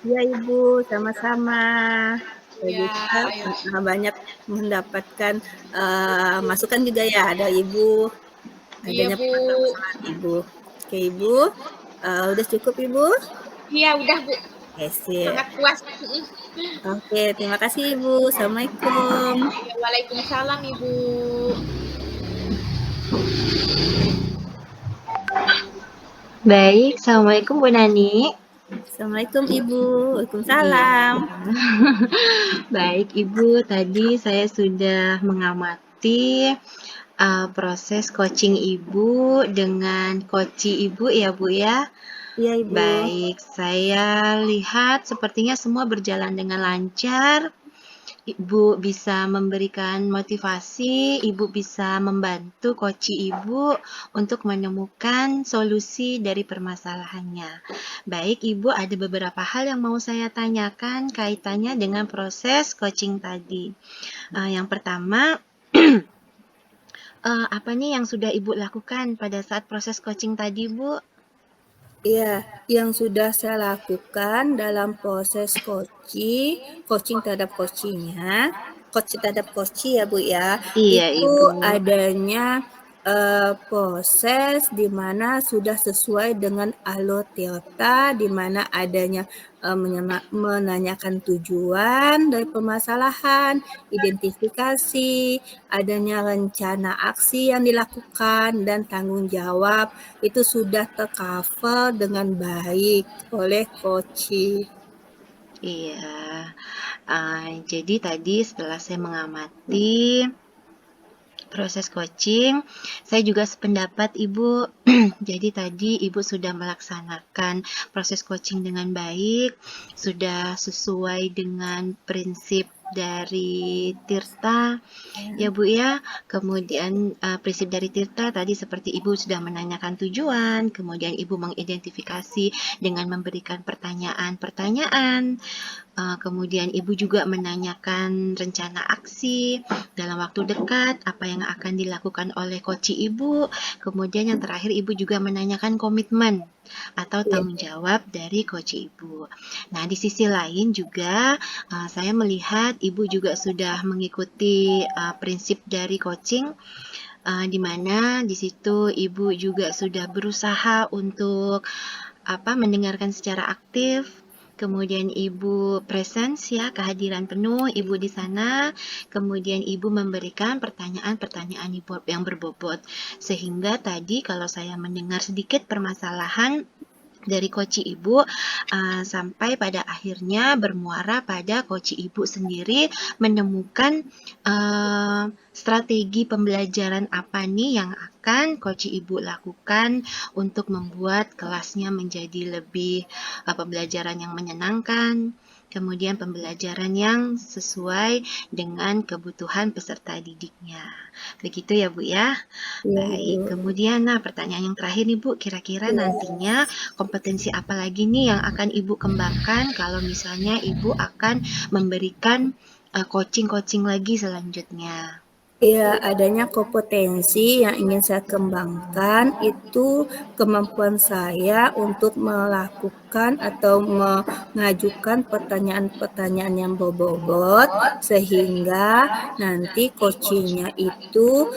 Iya Ibu, sama-sama. Saya Ya, juga ayo. banyak mendapatkan masukan juga ya dari Ibu, Iya adanya Bu. permasalahan Ibu. Oke Ibu, udah cukup Ibu? Iya udah Bu. Oke, sip. Sangat puas. Oke, terima kasih Ibu. Assalamualaikum. Ya, Waalaikumsalam Ibu. Baik, Assalamualaikum Bu Nani. Assalamualaikum Ibu. Iya. Waalaikumsalam. Baik Ibu, tadi saya sudah mengamati proses coaching Ibu dengan coach Ibu ya Bu ya. Iya Ibu. Baik, saya lihat sepertinya semua berjalan dengan lancar. Ibu bisa memberikan motivasi, Ibu bisa membantu coach Ibu untuk menemukan solusi dari permasalahannya. Baik, Ibu ada beberapa hal yang mau saya tanyakan kaitannya dengan proses coaching tadi. Yang pertama, apa nih yang sudah Ibu lakukan pada saat proses coaching tadi, Bu? Iya, yang sudah saya lakukan dalam proses coaching terhadap coach ya Bu ya, Iya, itu Ibu. adanya proses di mana sudah sesuai dengan alur Tirta, di mana adanya menanyakan tujuan dari permasalahan, identifikasi, adanya rencana aksi yang dilakukan, dan tanggung jawab itu sudah tercover dengan baik oleh coach. Iya, jadi tadi setelah saya mengamati proses coaching, saya juga sependapat Ibu. Jadi tadi Ibu sudah melaksanakan proses coaching dengan baik, sudah sesuai dengan prinsip dari Tirta, ya Bu ya. Kemudian prinsip dari Tirta tadi seperti Ibu sudah menanyakan tujuan, kemudian Ibu mengidentifikasi dengan memberikan pertanyaan-pertanyaan. Kemudian Ibu juga menanyakan rencana aksi dalam waktu dekat, apa yang akan dilakukan oleh coach Ibu. Kemudian yang terakhir Ibu juga menanyakan komitmen atau tanggung jawab dari coach Ibu. Nah, di sisi lain juga saya melihat Ibu juga sudah mengikuti prinsip dari coaching, di mana di situ Ibu juga sudah berusaha untuk mendengarkan secara aktif. Kemudian Ibu presence ya, kehadiran penuh Ibu di sana. Kemudian Ibu memberikan pertanyaan-pertanyaan yang berbobot. Sehingga tadi kalau saya mendengar sedikit permasalahan dari coach Ibu sampai pada akhirnya bermuara pada coach Ibu sendiri menemukan strategi pembelajaran apa nih yang akan coach Ibu lakukan untuk membuat kelasnya menjadi lebih pembelajaran yang menyenangkan, kemudian pembelajaran yang sesuai dengan kebutuhan peserta didiknya. Begitu ya Bu ya? Baik, kemudian pertanyaan yang terakhir nih Bu, kira-kira nantinya kompetensi apa lagi nih yang akan Ibu kembangkan kalau misalnya Ibu akan memberikan coaching-coaching lagi selanjutnya? Ya, adanya kompetensi yang ingin saya kembangkan itu kemampuan saya untuk melakukan atau mengajukan pertanyaan-pertanyaan yang berbobot sehingga nanti coachingnya itu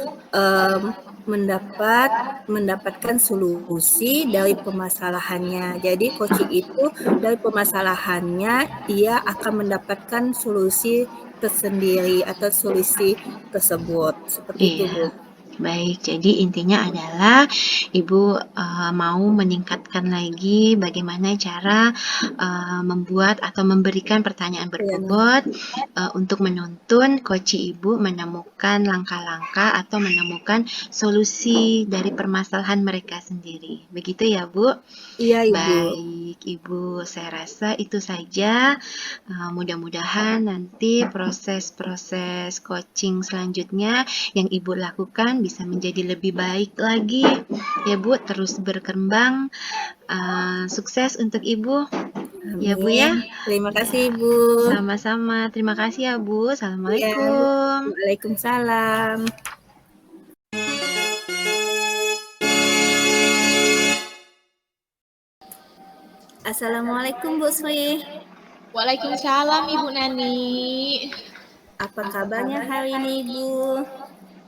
mendapatkan solusi dari permasalahannya. Jadi coaching itu dari permasalahannya ia akan mendapatkan solusi tersendiri atau solusi tersebut. Seperti itu, Bu. Iya. Baik, jadi intinya adalah Ibu mau meningkatkan lagi bagaimana cara membuat atau memberikan pertanyaan berbobot untuk menuntun coach Ibu menemukan langkah-langkah atau menemukan solusi dari permasalahan mereka sendiri. Begitu ya, Bu? Iya, Ibu. Baik, Ibu, saya rasa itu saja. Mudah-mudahan nanti proses-proses coaching selanjutnya yang Ibu lakukan bisa menjadi lebih baik lagi. Ya, Bu, terus berkembang. Sukses untuk Ibu. Ya, Bu ya. Amin. Terima kasih, Ibu. Sama-sama. Terima kasih ya, Bu. Ya, Assalamualaikum. Waalaikumsalam. Assalamualaikum, Bu Sri. Waalaikumsalam Ibu Nani. Apa kabarnya hari ini, Ibu?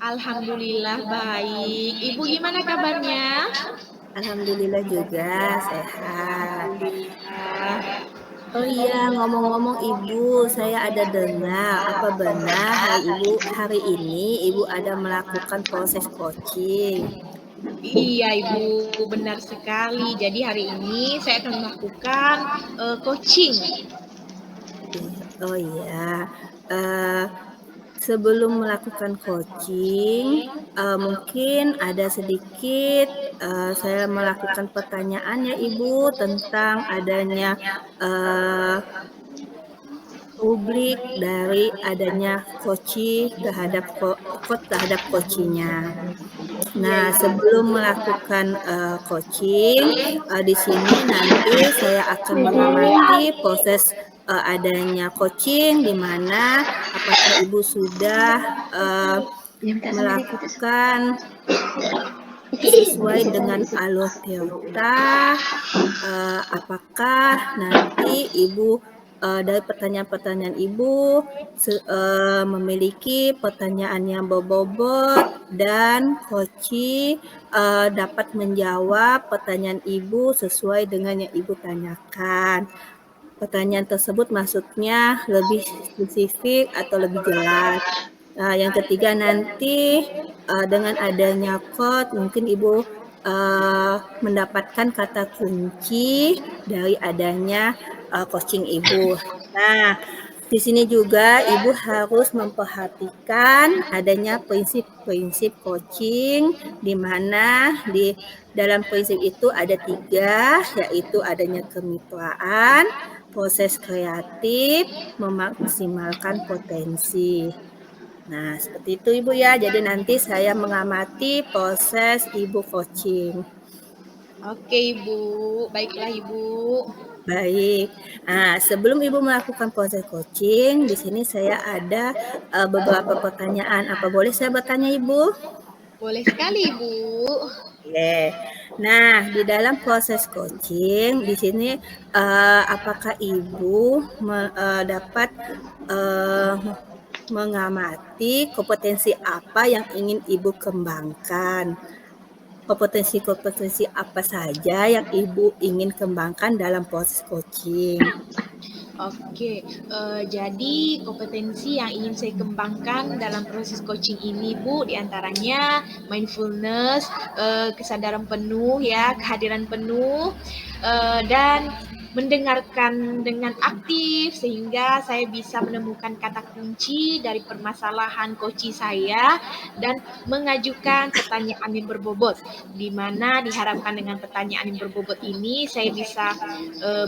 Alhamdulillah baik. Ibu gimana kabarnya? Alhamdulillah juga sehat. Alhamdulillah. Oh iya, ngomong-ngomong Ibu, saya ada dengar apa benar hari ini Ibu ada melakukan proses coaching? Iya Ibu, benar sekali. Jadi hari ini saya akan melakukan coaching. Oh iya, sebelum melakukan coaching, mungkin ada sedikit saya melakukan pertanyaan ya Ibu tentang adanya publik dari adanya coaching terhadap coachingnya. Nah, sebelum melakukan coaching, di sini nanti saya akan mengamati proses adanya coaching di mana apakah Ibu sudah melakukan sesuai dengan alur Toyota, apakah nanti Ibu dari pertanyaan-pertanyaan Ibu memiliki pertanyaan yang berbobot dan coaching dapat menjawab pertanyaan Ibu sesuai dengan yang Ibu tanyakan. Pertanyaan tersebut maksudnya lebih spesifik atau lebih jelas. Yang ketiga nanti dengan adanya code mungkin Ibu mendapatkan kata kunci dari adanya coaching Ibu. Nah, di sini juga Ibu harus memperhatikan adanya prinsip-prinsip coaching di mana di dalam prinsip itu ada 3, yaitu adanya kemitraan, proses kreatif, memaksimalkan potensi. Nah, seperti itu Ibu ya. Jadi nanti saya mengamati proses Ibu coaching. Oke Ibu, baiklah Ibu. Baik. Nah, sebelum Ibu melakukan proses coaching, di sini saya ada beberapa pertanyaan. Apa boleh saya bertanya Ibu? Boleh sekali Ibu. Oke. Nah, di dalam proses coaching, di sini apakah Ibu dapat mengamati kompetensi apa yang ingin Ibu kembangkan? Kompetensi-kompetensi apa saja yang Ibu ingin kembangkan dalam proses coaching? Oke, jadi kompetensi yang ingin saya kembangkan dalam proses coaching ini, Bu, diantaranya mindfulness, kesadaran penuh, ya, kehadiran penuh, dan mendengarkan dengan aktif sehingga saya bisa menemukan kata kunci dari permasalahan coaching saya dan mengajukan pertanyaan yang berbobot, di mana diharapkan dengan pertanyaan yang berbobot ini saya bisa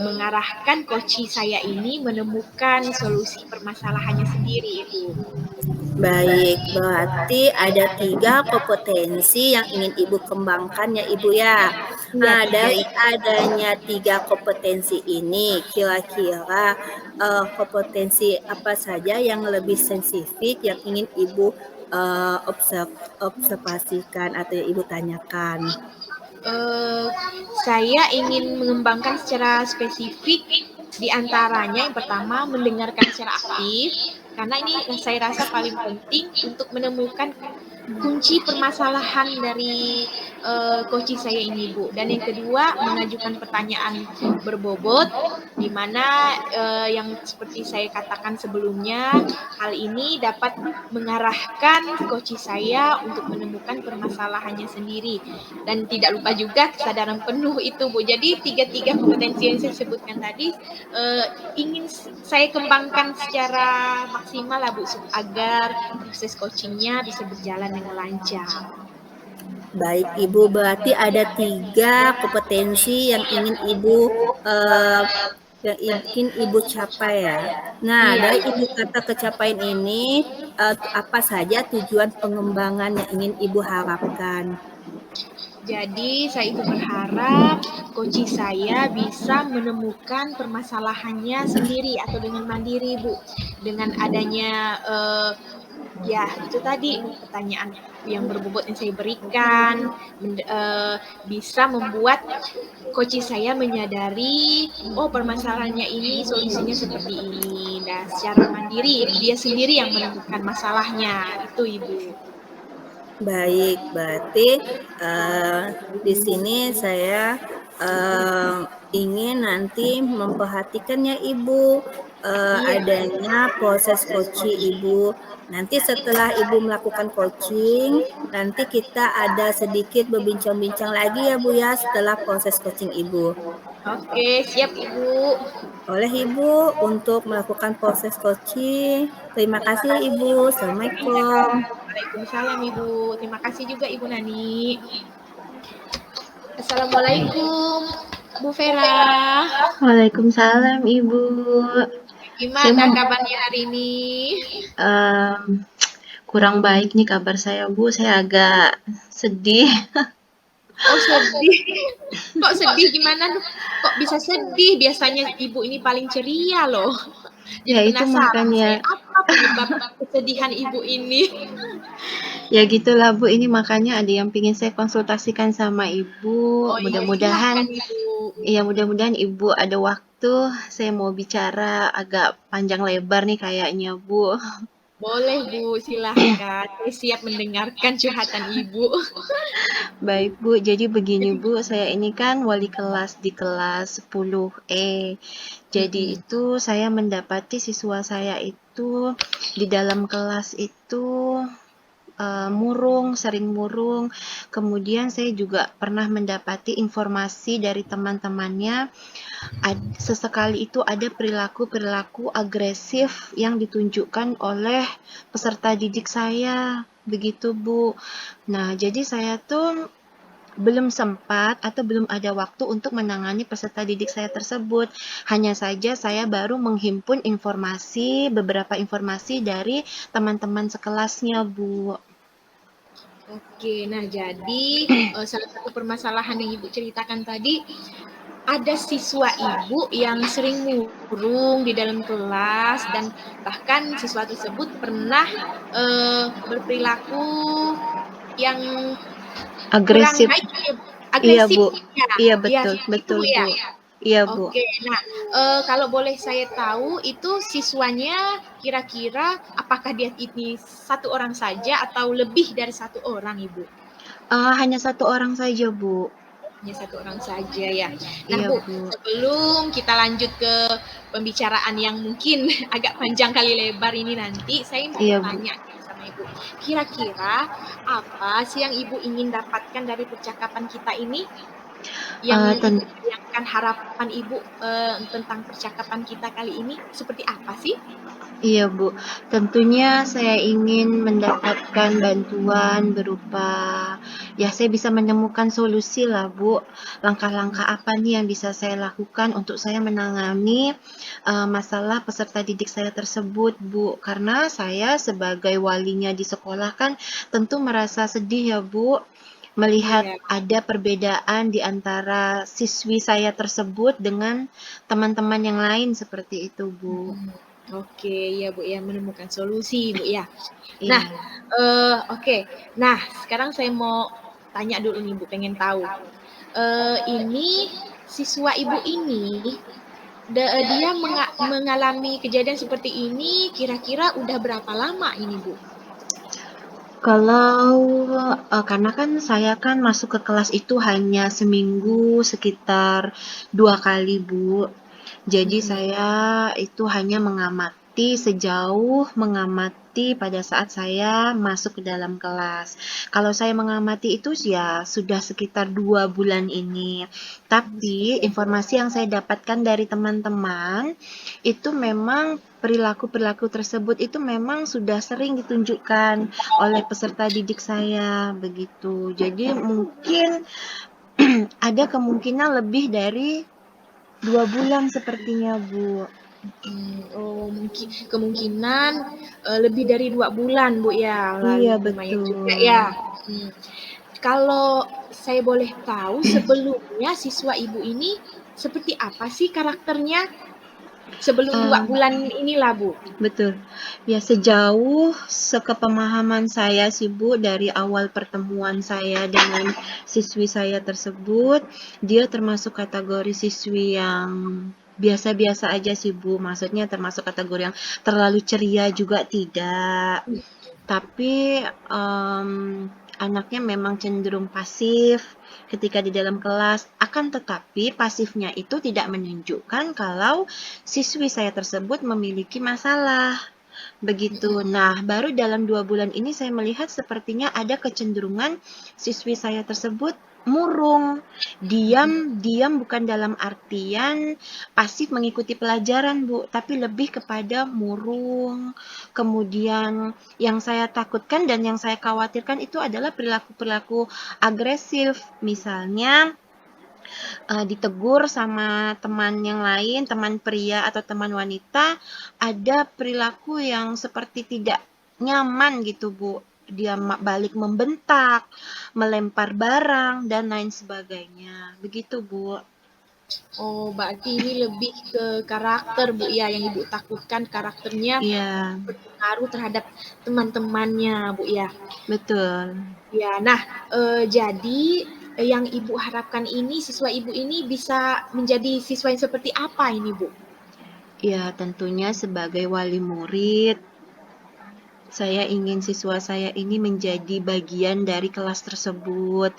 mengarahkan coaching saya ini menemukan solusi permasalahannya sendiri, Ibu. Baik, berarti ada 3 kompetensi yang ingin Ibu kembangkan ya Ibu ya. Nah, dari adanya 3 kompetensi ini, kira-kira kompetensi apa saja yang lebih spesifik yang ingin Ibu observasikan atau yang Ibu tanyakan? Saya ingin mengembangkan secara spesifik, di antaranya yang pertama mendengarkan secara aktif, karena ini saya rasa paling penting untuk menemukan kunci permasalahan dari coaching saya ini, Bu. Dan yang kedua, mengajukan pertanyaan berbobot, di mana yang seperti saya katakan sebelumnya, hal ini dapat mengarahkan coaching saya untuk menemukan permasalahannya sendiri. Dan tidak lupa juga kesadaran penuh itu, Bu. Jadi tiga-tiga kompetensi yang saya sebutkan tadi ingin saya kembangkan secara maksimal lah, Bu, agar proses coachingnya bisa berjalan dengan lancar. Baik Ibu, berarti ada 3 kompetensi yang ingin Ibu capai ya. Nah, Iya, dari Ibu kata kecapaian ini, apa saja tujuan pengembangan yang ingin Ibu harapkan? jadi saya itu berharap coaching saya bisa menemukan permasalahannya sendiri atau dengan mandiri, Bu. Dengan adanya ya itu tadi pertanyaan yang berbobot yang saya berikan bisa membuat coaching saya menyadari, oh permasalahannya ini solusinya seperti ini, dan secara mandiri dia sendiri yang menemukan masalahnya itu, Ibu. Baik, berarti di sini saya ingin nanti memperhatikannya Ibu, Iya, adanya proses coaching Ibu. Nanti setelah Ibu melakukan coaching, nanti kita ada sedikit berbincang-bincang lagi ya Bu ya setelah proses coaching Ibu. oke, siap Ibu. Oleh Ibu untuk melakukan proses coaching. Terima kasih Ibu. Assalamualaikum. Waalaikumsalam Ibu. Terima kasih juga Ibu Nani. Assalamualaikum Bu Vera. Waalaikumsalam Ibu. Saya Gimana mau kabarnya hari ini? kurang baik nih kabar saya Bu. Saya agak sedih. Oh sedih. Kok sedih gimana? Kok bisa sedih? Biasanya Ibu ini paling ceria loh. Jadi Ya itu penasaran saya, makanya, apa penyebab kesedihan Ibu ini? ya gitulah Bu. Ini makanya ada yang pingin saya konsultasikan sama Ibu. Oh iya, silahkan Mudah-mudahan, Ibu. ya mudah-mudahan Ibu ada waktu. Saya mau bicara agak panjang lebar nih kayaknya Bu. Boleh Bu, silahkan. Saya siap mendengarkan curhatan Ibu. Baik Bu, jadi begini Bu, saya ini kan wali kelas di kelas 10E. Jadi itu saya mendapati siswa saya itu di dalam kelas itu sering murung. Kemudian saya juga pernah mendapati informasi dari teman-temannya, sesekali itu ada perilaku-perilaku agresif yang ditunjukkan oleh peserta didik saya. Begitu Bu. Nah, jadi saya tuh belum sempat atau belum ada waktu untuk menangani peserta didik saya tersebut. Hanya saja saya baru menghimpun beberapa informasi dari teman-teman sekelasnya, Bu. Oke, nah jadi salah satu permasalahan yang Ibu ceritakan tadi, ada siswa Ibu yang sering murung di dalam kelas dan bahkan siswa tersebut pernah berperilaku yang kurang Agresif. baik, Iya, agresif Bu. ya. Iya, Ya, betul. seperti itu Betul, Bu ya. Bu. Iya, Bu. Oke, nah kalau boleh saya tahu itu siswanya kira-kira apakah dia ini satu orang saja atau lebih dari satu orang, Ibu? Hanya satu orang saja, Bu. Hanya satu orang saja ya. Nah Iya, Bu, Bu. sebelum kita lanjut ke pembicaraan yang mungkin agak panjang kali lebar ini nanti, saya mau Iya, Bu. tanya sama Ibu. Kira-kira apa sih yang Ibu ingin dapatkan dari percakapan kita ini? Yang Ibu bayangkan harapan Ibu tentang percakapan kita kali ini seperti apa sih? Iya, Bu. Tentunya saya ingin mendapatkan bantuan berupa, ya saya bisa menemukan solusi lah, Bu. Langkah-langkah apa nih yang bisa saya lakukan untuk saya menangani masalah peserta didik saya tersebut, Bu. Karena saya sebagai walinya di sekolah kan tentu merasa sedih ya, Bu. Melihat Iya. ada perbedaan di antara siswi saya tersebut dengan teman-teman yang lain seperti itu, Bu. Oke, ya Bu ya, menemukan solusi Bu ya. Iya. Nah, oke. Nah, sekarang saya mau tanya dulu nih Bu, pengen tahu. Ini siswa Ibu ini dia mengalami kejadian seperti ini kira-kira udah berapa lama ini Bu? Kalau, karena kan saya kan masuk ke kelas itu hanya seminggu sekitar 2 kali, Bu. Jadi Mm-mm. saya itu hanya mengamati pada saat saya masuk ke dalam kelas. Kalau saya mengamati itu ya sudah sekitar 2 bulan ini. Tapi informasi yang saya dapatkan dari teman-teman, itu memang perilaku-perilaku tersebut itu memang sudah sering ditunjukkan oleh peserta didik saya, begitu. Jadi mungkin ada kemungkinan lebih dari 2 bulan sepertinya, Bu. Oh, mungkin kemungkinan lebih dari 2 bulan, Bu ya. Iya, Lumayan juga betul. ya. Hmm. Kalau saya boleh tahu sebelumnya siswa Ibu ini seperti apa sih karakternya sebelum 2 bulan inilah, Bu? Betul. Ya, sejauh sekepemahaman saya sih, Bu, dari awal pertemuan saya dengan siswi saya tersebut, dia termasuk kategori siswi yang biasa-biasa aja sih, Bu. Maksudnya termasuk kategori yang terlalu ceria juga tidak. Tapi anaknya memang cenderung pasif ketika di dalam kelas. Akan tetapi pasifnya itu tidak menunjukkan kalau siswi saya tersebut memiliki masalah. Begitu. Nah, baru dalam 2 bulan ini saya melihat sepertinya ada kecenderungan siswi saya tersebut murung. Diam bukan dalam artian pasif mengikuti pelajaran, Bu, tapi lebih kepada murung. Kemudian yang saya takutkan dan yang saya khawatirkan itu adalah perilaku-perilaku agresif. Misalnya ditegur sama teman yang lain, teman pria atau teman wanita, ada perilaku yang seperti tidak nyaman gitu, Bu. Dia balik membentak, melempar barang, dan lain sebagainya. Begitu, Bu. Oh, berarti ini lebih ke karakter, Bu ya, yang Ibu takutkan karakternya Iya, berpengaruh terhadap teman-temannya, Bu ya. betul. Ya, nah, jadi yang Ibu harapkan ini siswa Ibu ini bisa menjadi siswa yang seperti apa ini, Bu? Ya, tentunya sebagai wali murid, saya ingin siswa saya ini menjadi bagian dari kelas tersebut.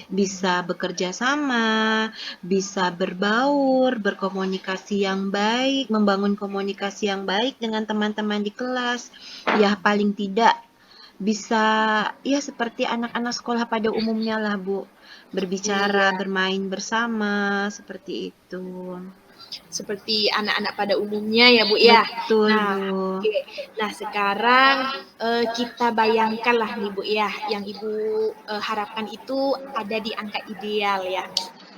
Bisa bekerja sama, bisa berbaur, berkomunikasi yang baik, membangun komunikasi yang baik dengan teman-teman di kelas. Ya, paling tidak bisa ya seperti anak-anak sekolah pada umumnya lah, Bu. Berbicara, Iya, bermain bersama, seperti itu. seperti anak-anak pada umumnya ya, Bu ya. Betul, Nah, Bu. oke. Nah, sekarang kita bayangkanlah nih, Bu ya, yang Ibu harapkan itu ada di angka ideal ya.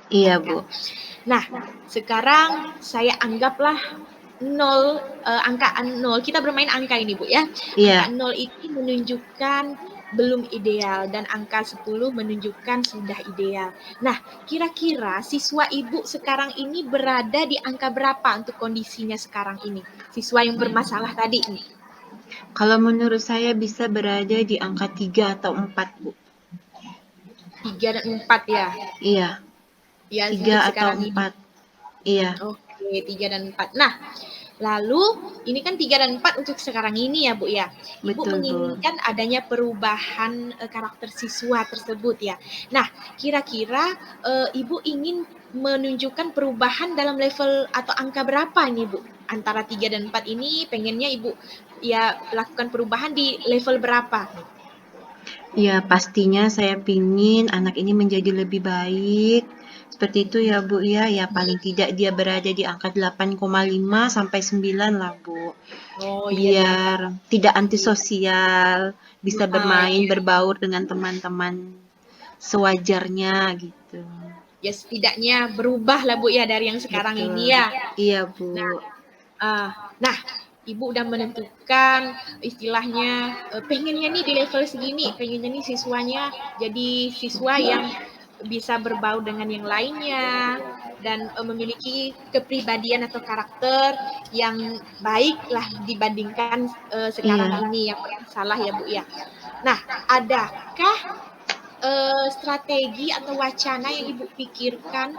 Iya, Kan. Bu. Nah, sekarang saya anggaplah nol, angka 0, kita bermain angka ini, Bu ya. Angka Iya. 0 ini menunjukkan belum ideal dan angka 10 menunjukkan sudah ideal. Nah, kira-kira siswa Ibu sekarang ini berada di angka berapa untuk kondisinya sekarang ini? Siswa yang bermasalah tadi nih. Kalau menurut saya bisa berada di angka 3 atau 4, Bu. 3 dan 4 ya. Iya, Ya, 3 untuk atau sekarang ini. 4. Iya, Oke, 3 dan 4. Nah, lalu ini kan 3 dan 4 untuk sekarang ini ya, Bu ya. Ibu betul, Bu. menginginkan adanya perubahan karakter siswa tersebut ya. Nah, kira-kira Ibu ingin menunjukkan perubahan dalam level atau angka berapa ini, Bu? Antara 3 dan 4 ini pengennya Ibu ya lakukan perubahan di level berapa? Ya, pastinya saya pingin anak ini menjadi lebih baik. Seperti itu ya, Bu ya. Ya, paling tidak dia berada di angka 8,5 sampai 9 lah, Bu. Oh iya ya, Kak. Biar tidak antisosial, bisa bermain, Ya. berbaur dengan teman-teman sewajarnya gitu. Ya setidaknya berubah lah Bu ya dari yang sekarang ini Betul. ya. Iya, Nah, Bu. nah, Ibu udah menentukan istilahnya pengennya nih di level segini, pengennya nih siswanya jadi siswa yang bisa berbaur dengan yang lainnya dan memiliki kepribadian atau karakter yang baik lah dibandingkan sekarang Iya. ini yang salah ya Bu ya. Nah, adakah strategi atau wacana yang Ibu pikirkan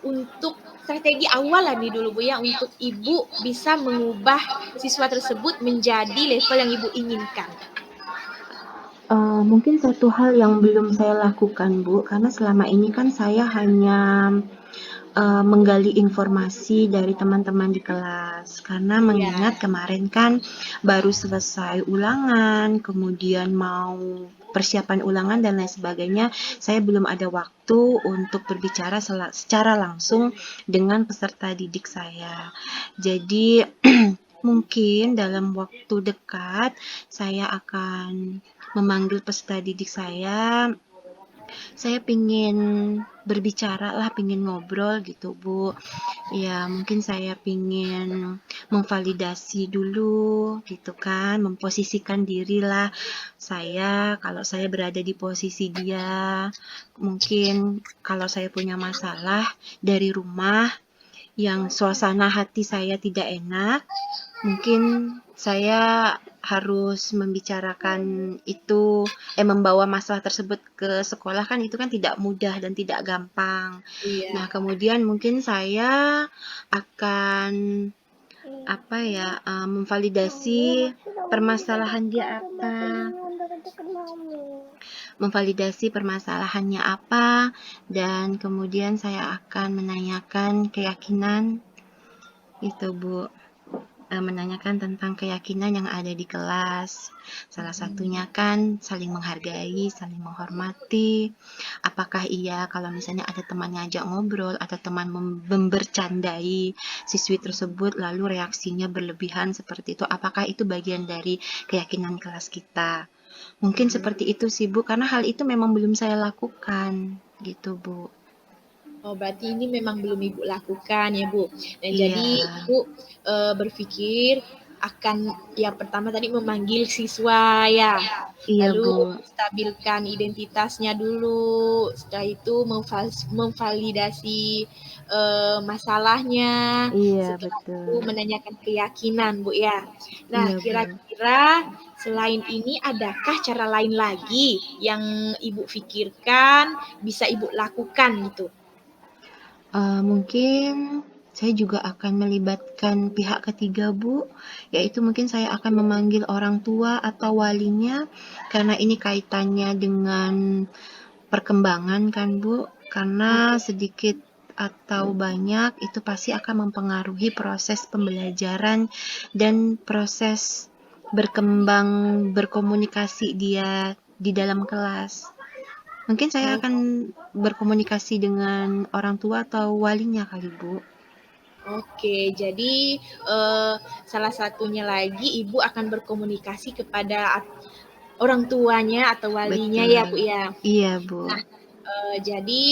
untuk strategi awal lah nih dulu Bu ya, untuk Ibu bisa mengubah siswa tersebut menjadi level yang Ibu inginkan? Mungkin satu hal yang belum saya lakukan, Bu, karena selama ini kan saya hanya menggali informasi dari teman-teman di kelas. Karena Ya, mengingat kemarin kan baru selesai ulangan, kemudian mau persiapan ulangan dan lain sebagainya, saya belum ada waktu untuk berbicara secara langsung dengan peserta didik saya. Jadi mungkin dalam waktu dekat saya akan memanggil peserta didik saya pingin berbicara lah, pingin ngobrol gitu Bu. Ya mungkin saya pingin memvalidasi dulu gitu kan, memposisikan diri lah saya, kalau saya berada di posisi dia, mungkin kalau saya punya masalah dari rumah yang suasana hati saya tidak enak, mungkin saya harus membicarakan itu, membawa masalah tersebut ke sekolah kan itu kan tidak mudah dan tidak gampang. iya. Nah, kemudian mungkin saya akan memvalidasi permasalahan dia apa, memvalidasi permasalahannya apa, dan kemudian saya akan menanyakan keyakinan itu Bu. Menanyakan tentang keyakinan yang ada di kelas. Salah satunya kan saling menghargai, saling menghormati. Apakah iya kalau misalnya ada teman ngajak ngobrol atau teman membercandai siswi tersebut lalu reaksinya berlebihan seperti itu, apakah itu bagian dari keyakinan kelas kita? Mungkin seperti itu sih Bu, karena hal itu memang belum saya lakukan gitu Bu. Oh, berarti ini memang belum Ibu lakukan ya, Bu. Nah, Iya, jadi Ibu berpikir akan yang pertama tadi memanggil siswa ya, iya lalu Bu, stabilkan identitasnya dulu, setelah itu memvalidasi masalahnya, iya setelah betul, itu menanyakan keyakinan, Bu ya. Nah, iya Bu. kira-kira selain ini adakah cara lain lagi yang Ibu pikirkan bisa Ibu lakukan gitu? Mungkin saya juga akan melibatkan pihak ketiga, Bu, yaitu mungkin saya akan memanggil orang tua atau walinya, karena ini kaitannya dengan perkembangan kan, Bu, karena sedikit atau banyak itu pasti akan mempengaruhi proses pembelajaran dan proses berkembang berkomunikasi dia di dalam kelas. Mungkin saya akan berkomunikasi dengan orang tua atau walinya kali, Bu. Oke, jadi salah satunya lagi Ibu akan berkomunikasi kepada orang tuanya atau walinya ya, Bu Betul. ya. Iya, Bu. Nah, jadi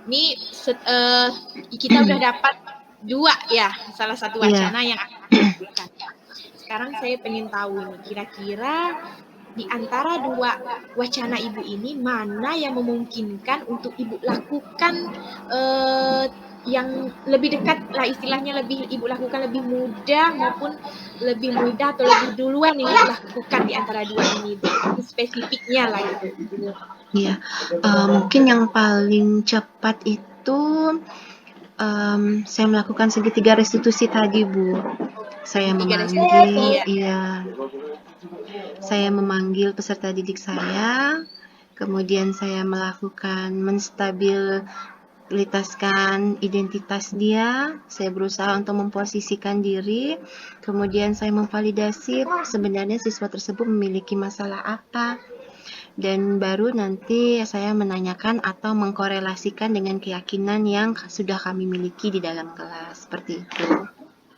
ini kita udah dapat dua ya, salah satu Iya. wacana yang akan dilakukan. Sekarang saya pengen tahu nih, kira-kira di antara dua wacana Ibu ini mana yang memungkinkan untuk Ibu lakukan yang lebih dekat lah istilahnya lebih Ibu lakukan lebih mudah maupun lebih mudah atau lebih duluan yang Ibu lakukan di antara dua ini spesifiknya lah gitu. Iya. Mungkin yang paling cepat itu saya melakukan segitiga restitusi tadi, Bu. Saya Segitiga memanggil, restitusi ya. iya, saya memanggil peserta didik saya, kemudian saya melakukan menstabilitaskan identitas dia, saya berusaha untuk memposisikan diri, kemudian saya memvalidasi sebenarnya siswa tersebut memiliki masalah apa, dan baru nanti saya menanyakan atau mengkorelasikan dengan keyakinan yang sudah kami miliki di dalam kelas, seperti itu.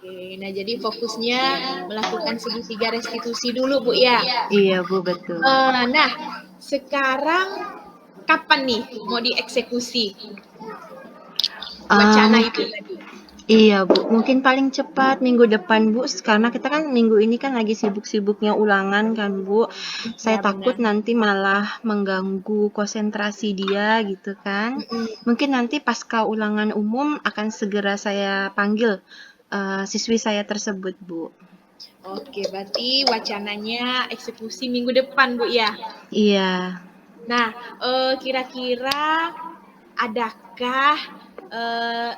Oke, nah jadi fokusnya melakukan segitiga restitusi dulu Bu ya. Iya Bu, betul. Nah, sekarang kapan nih mau dieksekusi wacana itu Mungkin tadi? iya Bu, mungkin paling cepat minggu depan Bu, karena kita kan minggu ini kan lagi sibuk-sibuknya ulangan kan Bu. Saya Ya takut benar. nanti malah mengganggu konsentrasi dia gitu kan. Mungkin nanti pasca ulangan umum akan segera saya panggil siswi saya tersebut Bu. Oke, berarti wacananya eksekusi minggu depan Bu ya. Iya. Nah, kira-kira adakah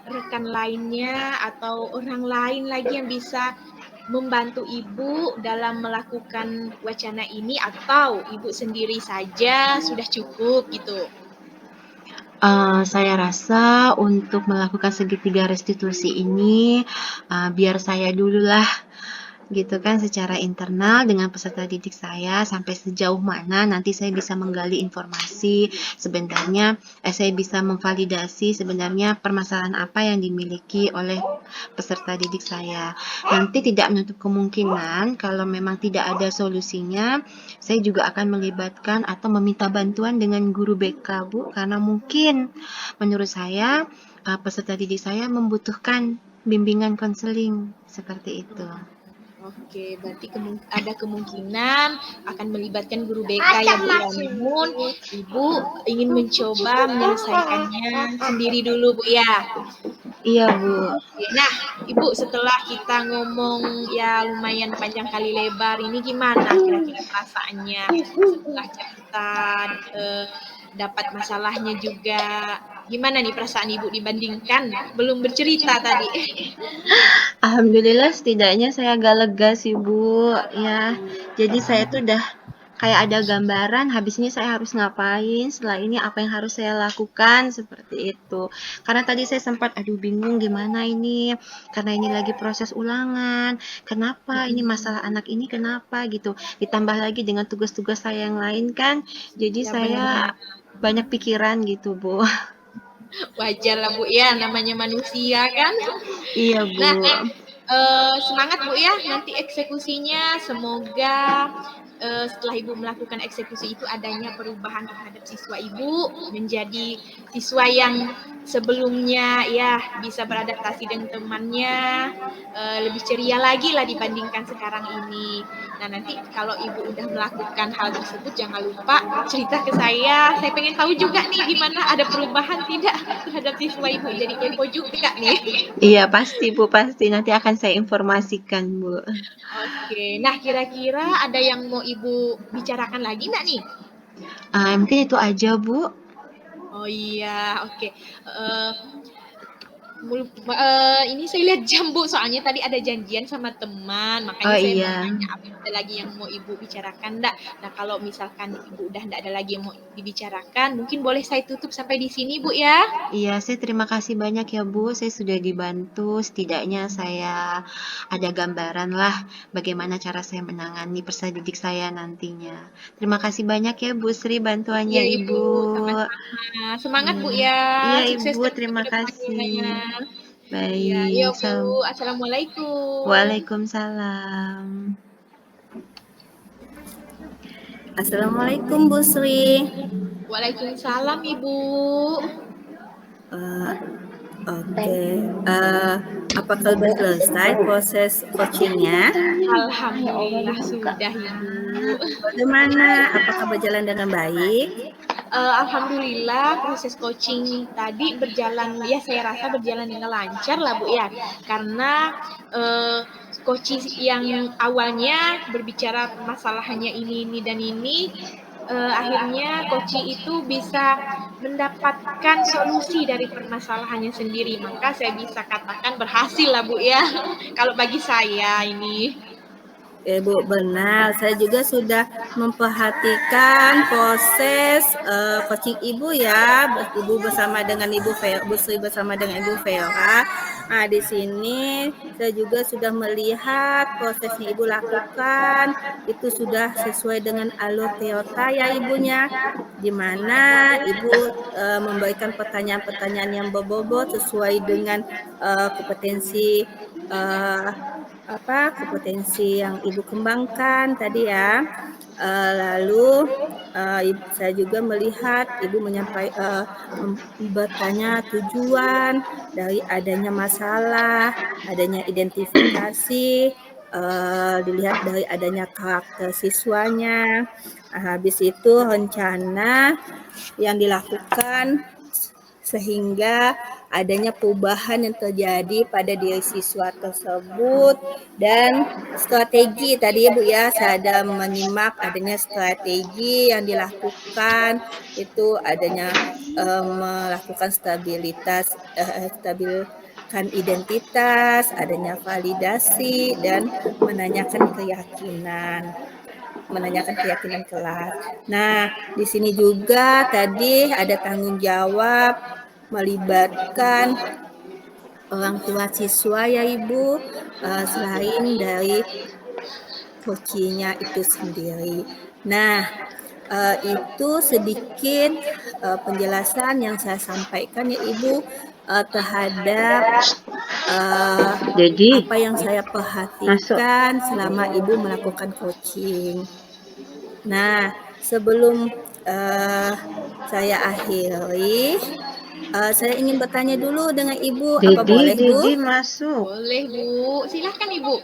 rekan lainnya atau orang lain lagi yang bisa membantu Ibu dalam melakukan wacana ini atau Ibu sendiri saja sudah cukup gitu? Saya rasa untuk melakukan segitiga restitusi ini, biar saya dululah gitu kan secara internal dengan peserta didik saya sampai sejauh mana nanti saya bisa menggali informasi sebenarnya saya bisa memvalidasi sebenarnya permasalahan apa yang dimiliki oleh peserta didik saya. Nanti tidak menutup kemungkinan kalau memang tidak ada solusinya, saya juga akan melibatkan atau meminta bantuan dengan guru BK, Bu, karena mungkin menurut saya peserta didik saya membutuhkan bimbingan konseling seperti itu. Oke, berarti ada kemungkinan akan melibatkan guru BK ya Bu ya. Namun Ibu ingin mencoba menyelesaikannya sendiri dulu Bu ya. Iya Bu. Nah, Ibu setelah kita ngomong ya lumayan panjang kali lebar ini gimana kira-kira perasaannya setelah cerita dapat masalahnya juga. Gimana nih perasaan Ibu dibandingkan belum bercerita tadi? Alhamdulillah setidaknya saya agak lega sih Bu ya. Jadi saya tuh udah kayak ada gambaran habis ini saya harus ngapain, setelah ini apa yang harus saya lakukan seperti itu. Karena tadi saya sempat aduh bingung gimana ini karena ini lagi proses ulangan. Kenapa ini masalah anak ini kenapa gitu. Ditambah lagi dengan tugas-tugas saya yang lain kan. Jadi Ya, saya banyak pikiran gitu Bu. Wajar lah Bu ya, namanya manusia kan. Iya Bu. Nah, semangat Bu ya, nanti eksekusinya semoga setelah Ibu melakukan eksekusi itu adanya perubahan terhadap siswa Ibu menjadi siswa yang sebelumnya ya bisa beradaptasi dengan temannya, lebih ceria lagi lah dibandingkan sekarang ini. Nah nanti kalau Ibu udah melakukan hal tersebut jangan lupa cerita ke saya pengen tahu juga nih gimana ada perubahan tidak terhadap siswa Ibu, jadi kepo juga nih. Iya pasti Bu, pasti nanti akan saya informasikan Bu. Oke, nah kira-kira ada yang mau Ibu bicarakan lagi nggak nih? Mungkin itu aja Bu. Oh iya, oke. Ini saya lihat jam Bu, soalnya tadi ada janjian sama teman, makanya saya mau tanya apa ada lagi yang mau Ibu bicarakan enggak. Nah kalau misalkan Ibu udah enggak ada lagi yang mau dibicarakan, mungkin boleh saya tutup sampai di sini Bu ya. Iya, saya terima kasih banyak ya Bu, saya sudah dibantu, setidaknya saya ada gambaran lah bagaimana cara saya menangani peserta didik saya nantinya. Terima kasih banyak ya Bu Sri bantuannya Iya Ibu. sama-sama. Semangat Bu ya. Iya Sukses Ibu, terus terima kasih. kedepannya. Baik. Iya Bu, Assalamualaikum. Waalaikumsalam. Assalamualaikum Bu Sri. Waalaikumsalam Ibu. Oke, apakah sudah selesai proses coachingnya? Alhamdulillah sudah Ibu. Bagaimana? Apakah berjalan dengan baik? Alhamdulillah proses coaching tadi berjalan ya saya rasa berjalan dengan lancar lah Bu ya, karena coaching yang awalnya berbicara masalahnya ini dan ini akhirnya coaching itu bisa mendapatkan solusi dari permasalahannya sendiri, maka saya bisa katakan berhasil lah Bu ya kalau bagi saya ini. Bu, benar. Saya juga sudah memperhatikan proses coaching Ibu ya, Ibu bersama dengan Ibu Bu Sri bersama dengan Ibu Vera. Nah, di sini saya juga sudah melihat prosesnya Ibu lakukan itu sudah sesuai dengan alur Toyota ya Ibunya, di mana Ibu memberikan pertanyaan-pertanyaan yang berbobot sesuai dengan kompetensi kompetensi yang Ibu kembangkan tadi ya. Lalu saya juga melihat Ibu bertanya tujuan dari adanya masalah, adanya identifikasi, dilihat dari adanya karakter siswanya. Habis itu rencana yang dilakukan sehingga adanya perubahan yang terjadi pada diri siswa tersebut dan strategi tadi Bu ya, saya ada menyimak adanya strategi yang dilakukan itu adanya melakukan menanyakan identitas, adanya validasi, dan menanyakan keyakinan kelas. Nah, di sini juga tadi ada tanggung jawab melibatkan orang tua siswa ya Ibu, selain dari coachingnya itu sendiri. Nah, itu sedikit penjelasan yang saya sampaikan ya Ibu terhadap Jadi, apa yang saya perhatikan selama Ibu melakukan coaching. Nah, sebelum saya akhiri, saya ingin bertanya dulu dengan Ibu, apa boleh Bu? Dedi masuk. Boleh Bu, silahkan Ibu.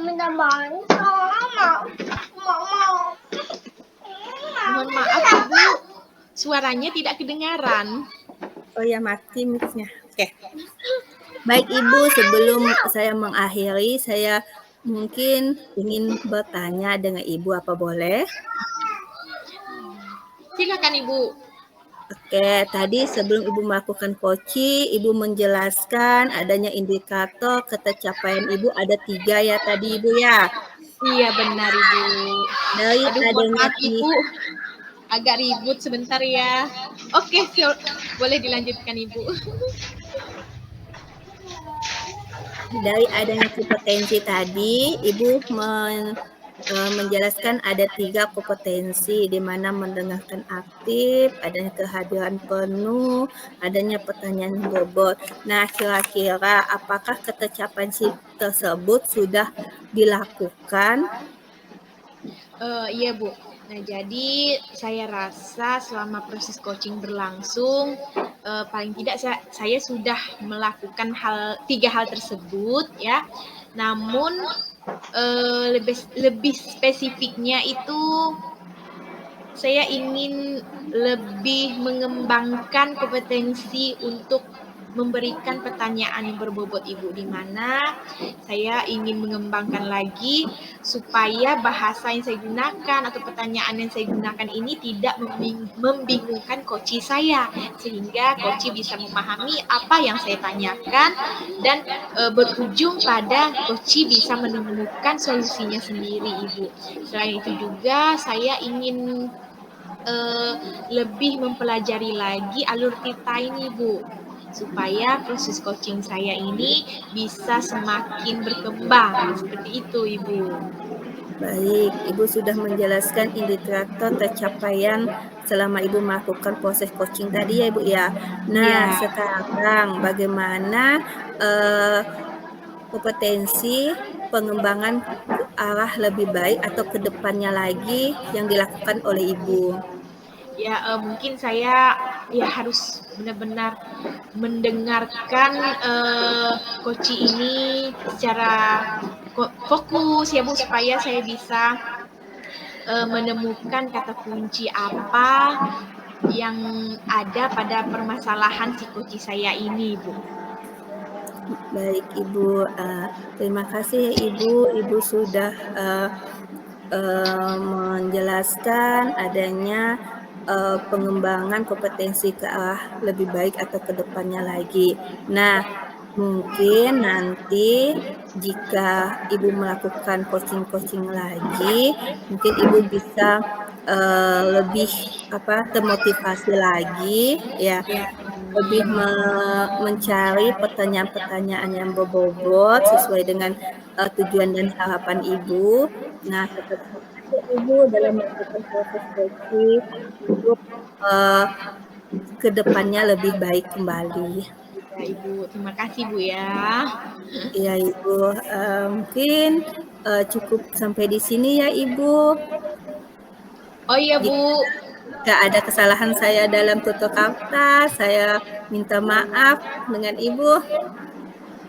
Minta bantuan, Mohon maaf Ibu, suaranya tidak kedengaran. Oh ya, mati mic-nya. Oke. Baik Ibu, sebelum saya mengakhiri, saya mungkin ingin bertanya dengan Ibu, apa boleh? Silakan Ibu. Oke, tadi sebelum Ibu melakukan coaching, Ibu menjelaskan adanya indikator ketercapaian Ibu ada 3 ya tadi Ibu ya. Iya benar Ibu. Dari Aduh mohon adanya maaf Ibu, agak ribut sebentar ya. Oke, boleh dilanjutkan Ibu. Dari adanya kompetensi tadi, Ibu menjelaskan ada 3 kompetensi, di mana mendengarkan aktif, adanya kehadiran penuh, adanya pertanyaan bobot. Nah, kira-kira apakah ketercapaian tersebut sudah dilakukan? Iya Bu. Nah jadi saya rasa selama proses coaching berlangsung, paling tidak saya sudah melakukan 3 hal tersebut ya. Namun lebih spesifiknya itu saya ingin lebih mengembangkan kompetensi untuk memberikan pertanyaan yang berbobot Ibu, di mana saya ingin mengembangkan lagi supaya bahasa yang saya gunakan atau pertanyaan yang saya gunakan ini tidak membingungkan coach saya, sehingga coach bisa memahami apa yang saya tanyakan dan berujung pada coach bisa menemukan solusinya sendiri Ibu. Selain itu juga saya ingin lebih mempelajari lagi alur Tirta ini Bu, supaya proses coaching saya ini bisa semakin berkembang. Seperti itu Ibu. Baik, Ibu sudah menjelaskan indikator tercapaian selama Ibu melakukan proses coaching tadi ya Ibu ya. Nah, sekarang bagaimana kompetensi pengembangan ke arah lebih baik atau ke depannya lagi yang dilakukan oleh Ibu? Ya mungkin saya ya harus benar-benar mendengarkan coach ini secara fokus ya Bu, supaya saya bisa menemukan kata kunci apa yang ada pada permasalahan si coach saya ini Bu. Baik Ibu, terima kasih ya Ibu. Ibu sudah menjelaskan adanya pengembangan kompetensi ke arah lebih baik atau ke depannya lagi. Nah, mungkin nanti jika Ibu melakukan coaching-coaching lagi, mungkin Ibu bisa lebih termotivasi lagi ya, lebih mencari pertanyaan-pertanyaan yang berbobot sesuai dengan tujuan dan harapan Ibu. Nah, tetap semangat ya Ibu dalam melakukan proses coaching untuk ke depannya lebih baik kembali. Ya Ibu, terima kasih Bu ya. Iya Ibu, mungkin cukup sampai di sini ya Ibu. Oh iya Bu. Jika ada kesalahan saya dalam tutur kata, saya minta maaf dengan Ibu.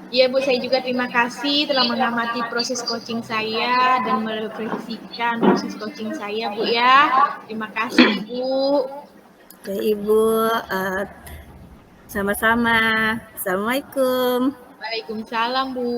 Iya Bu, saya juga terima kasih telah mengamati proses coaching saya dan merefleksikan proses coaching saya Bu ya. Terima kasih Ibu. Oke Ibu, sama-sama. Assalamualaikum. Waalaikumsalam Bu.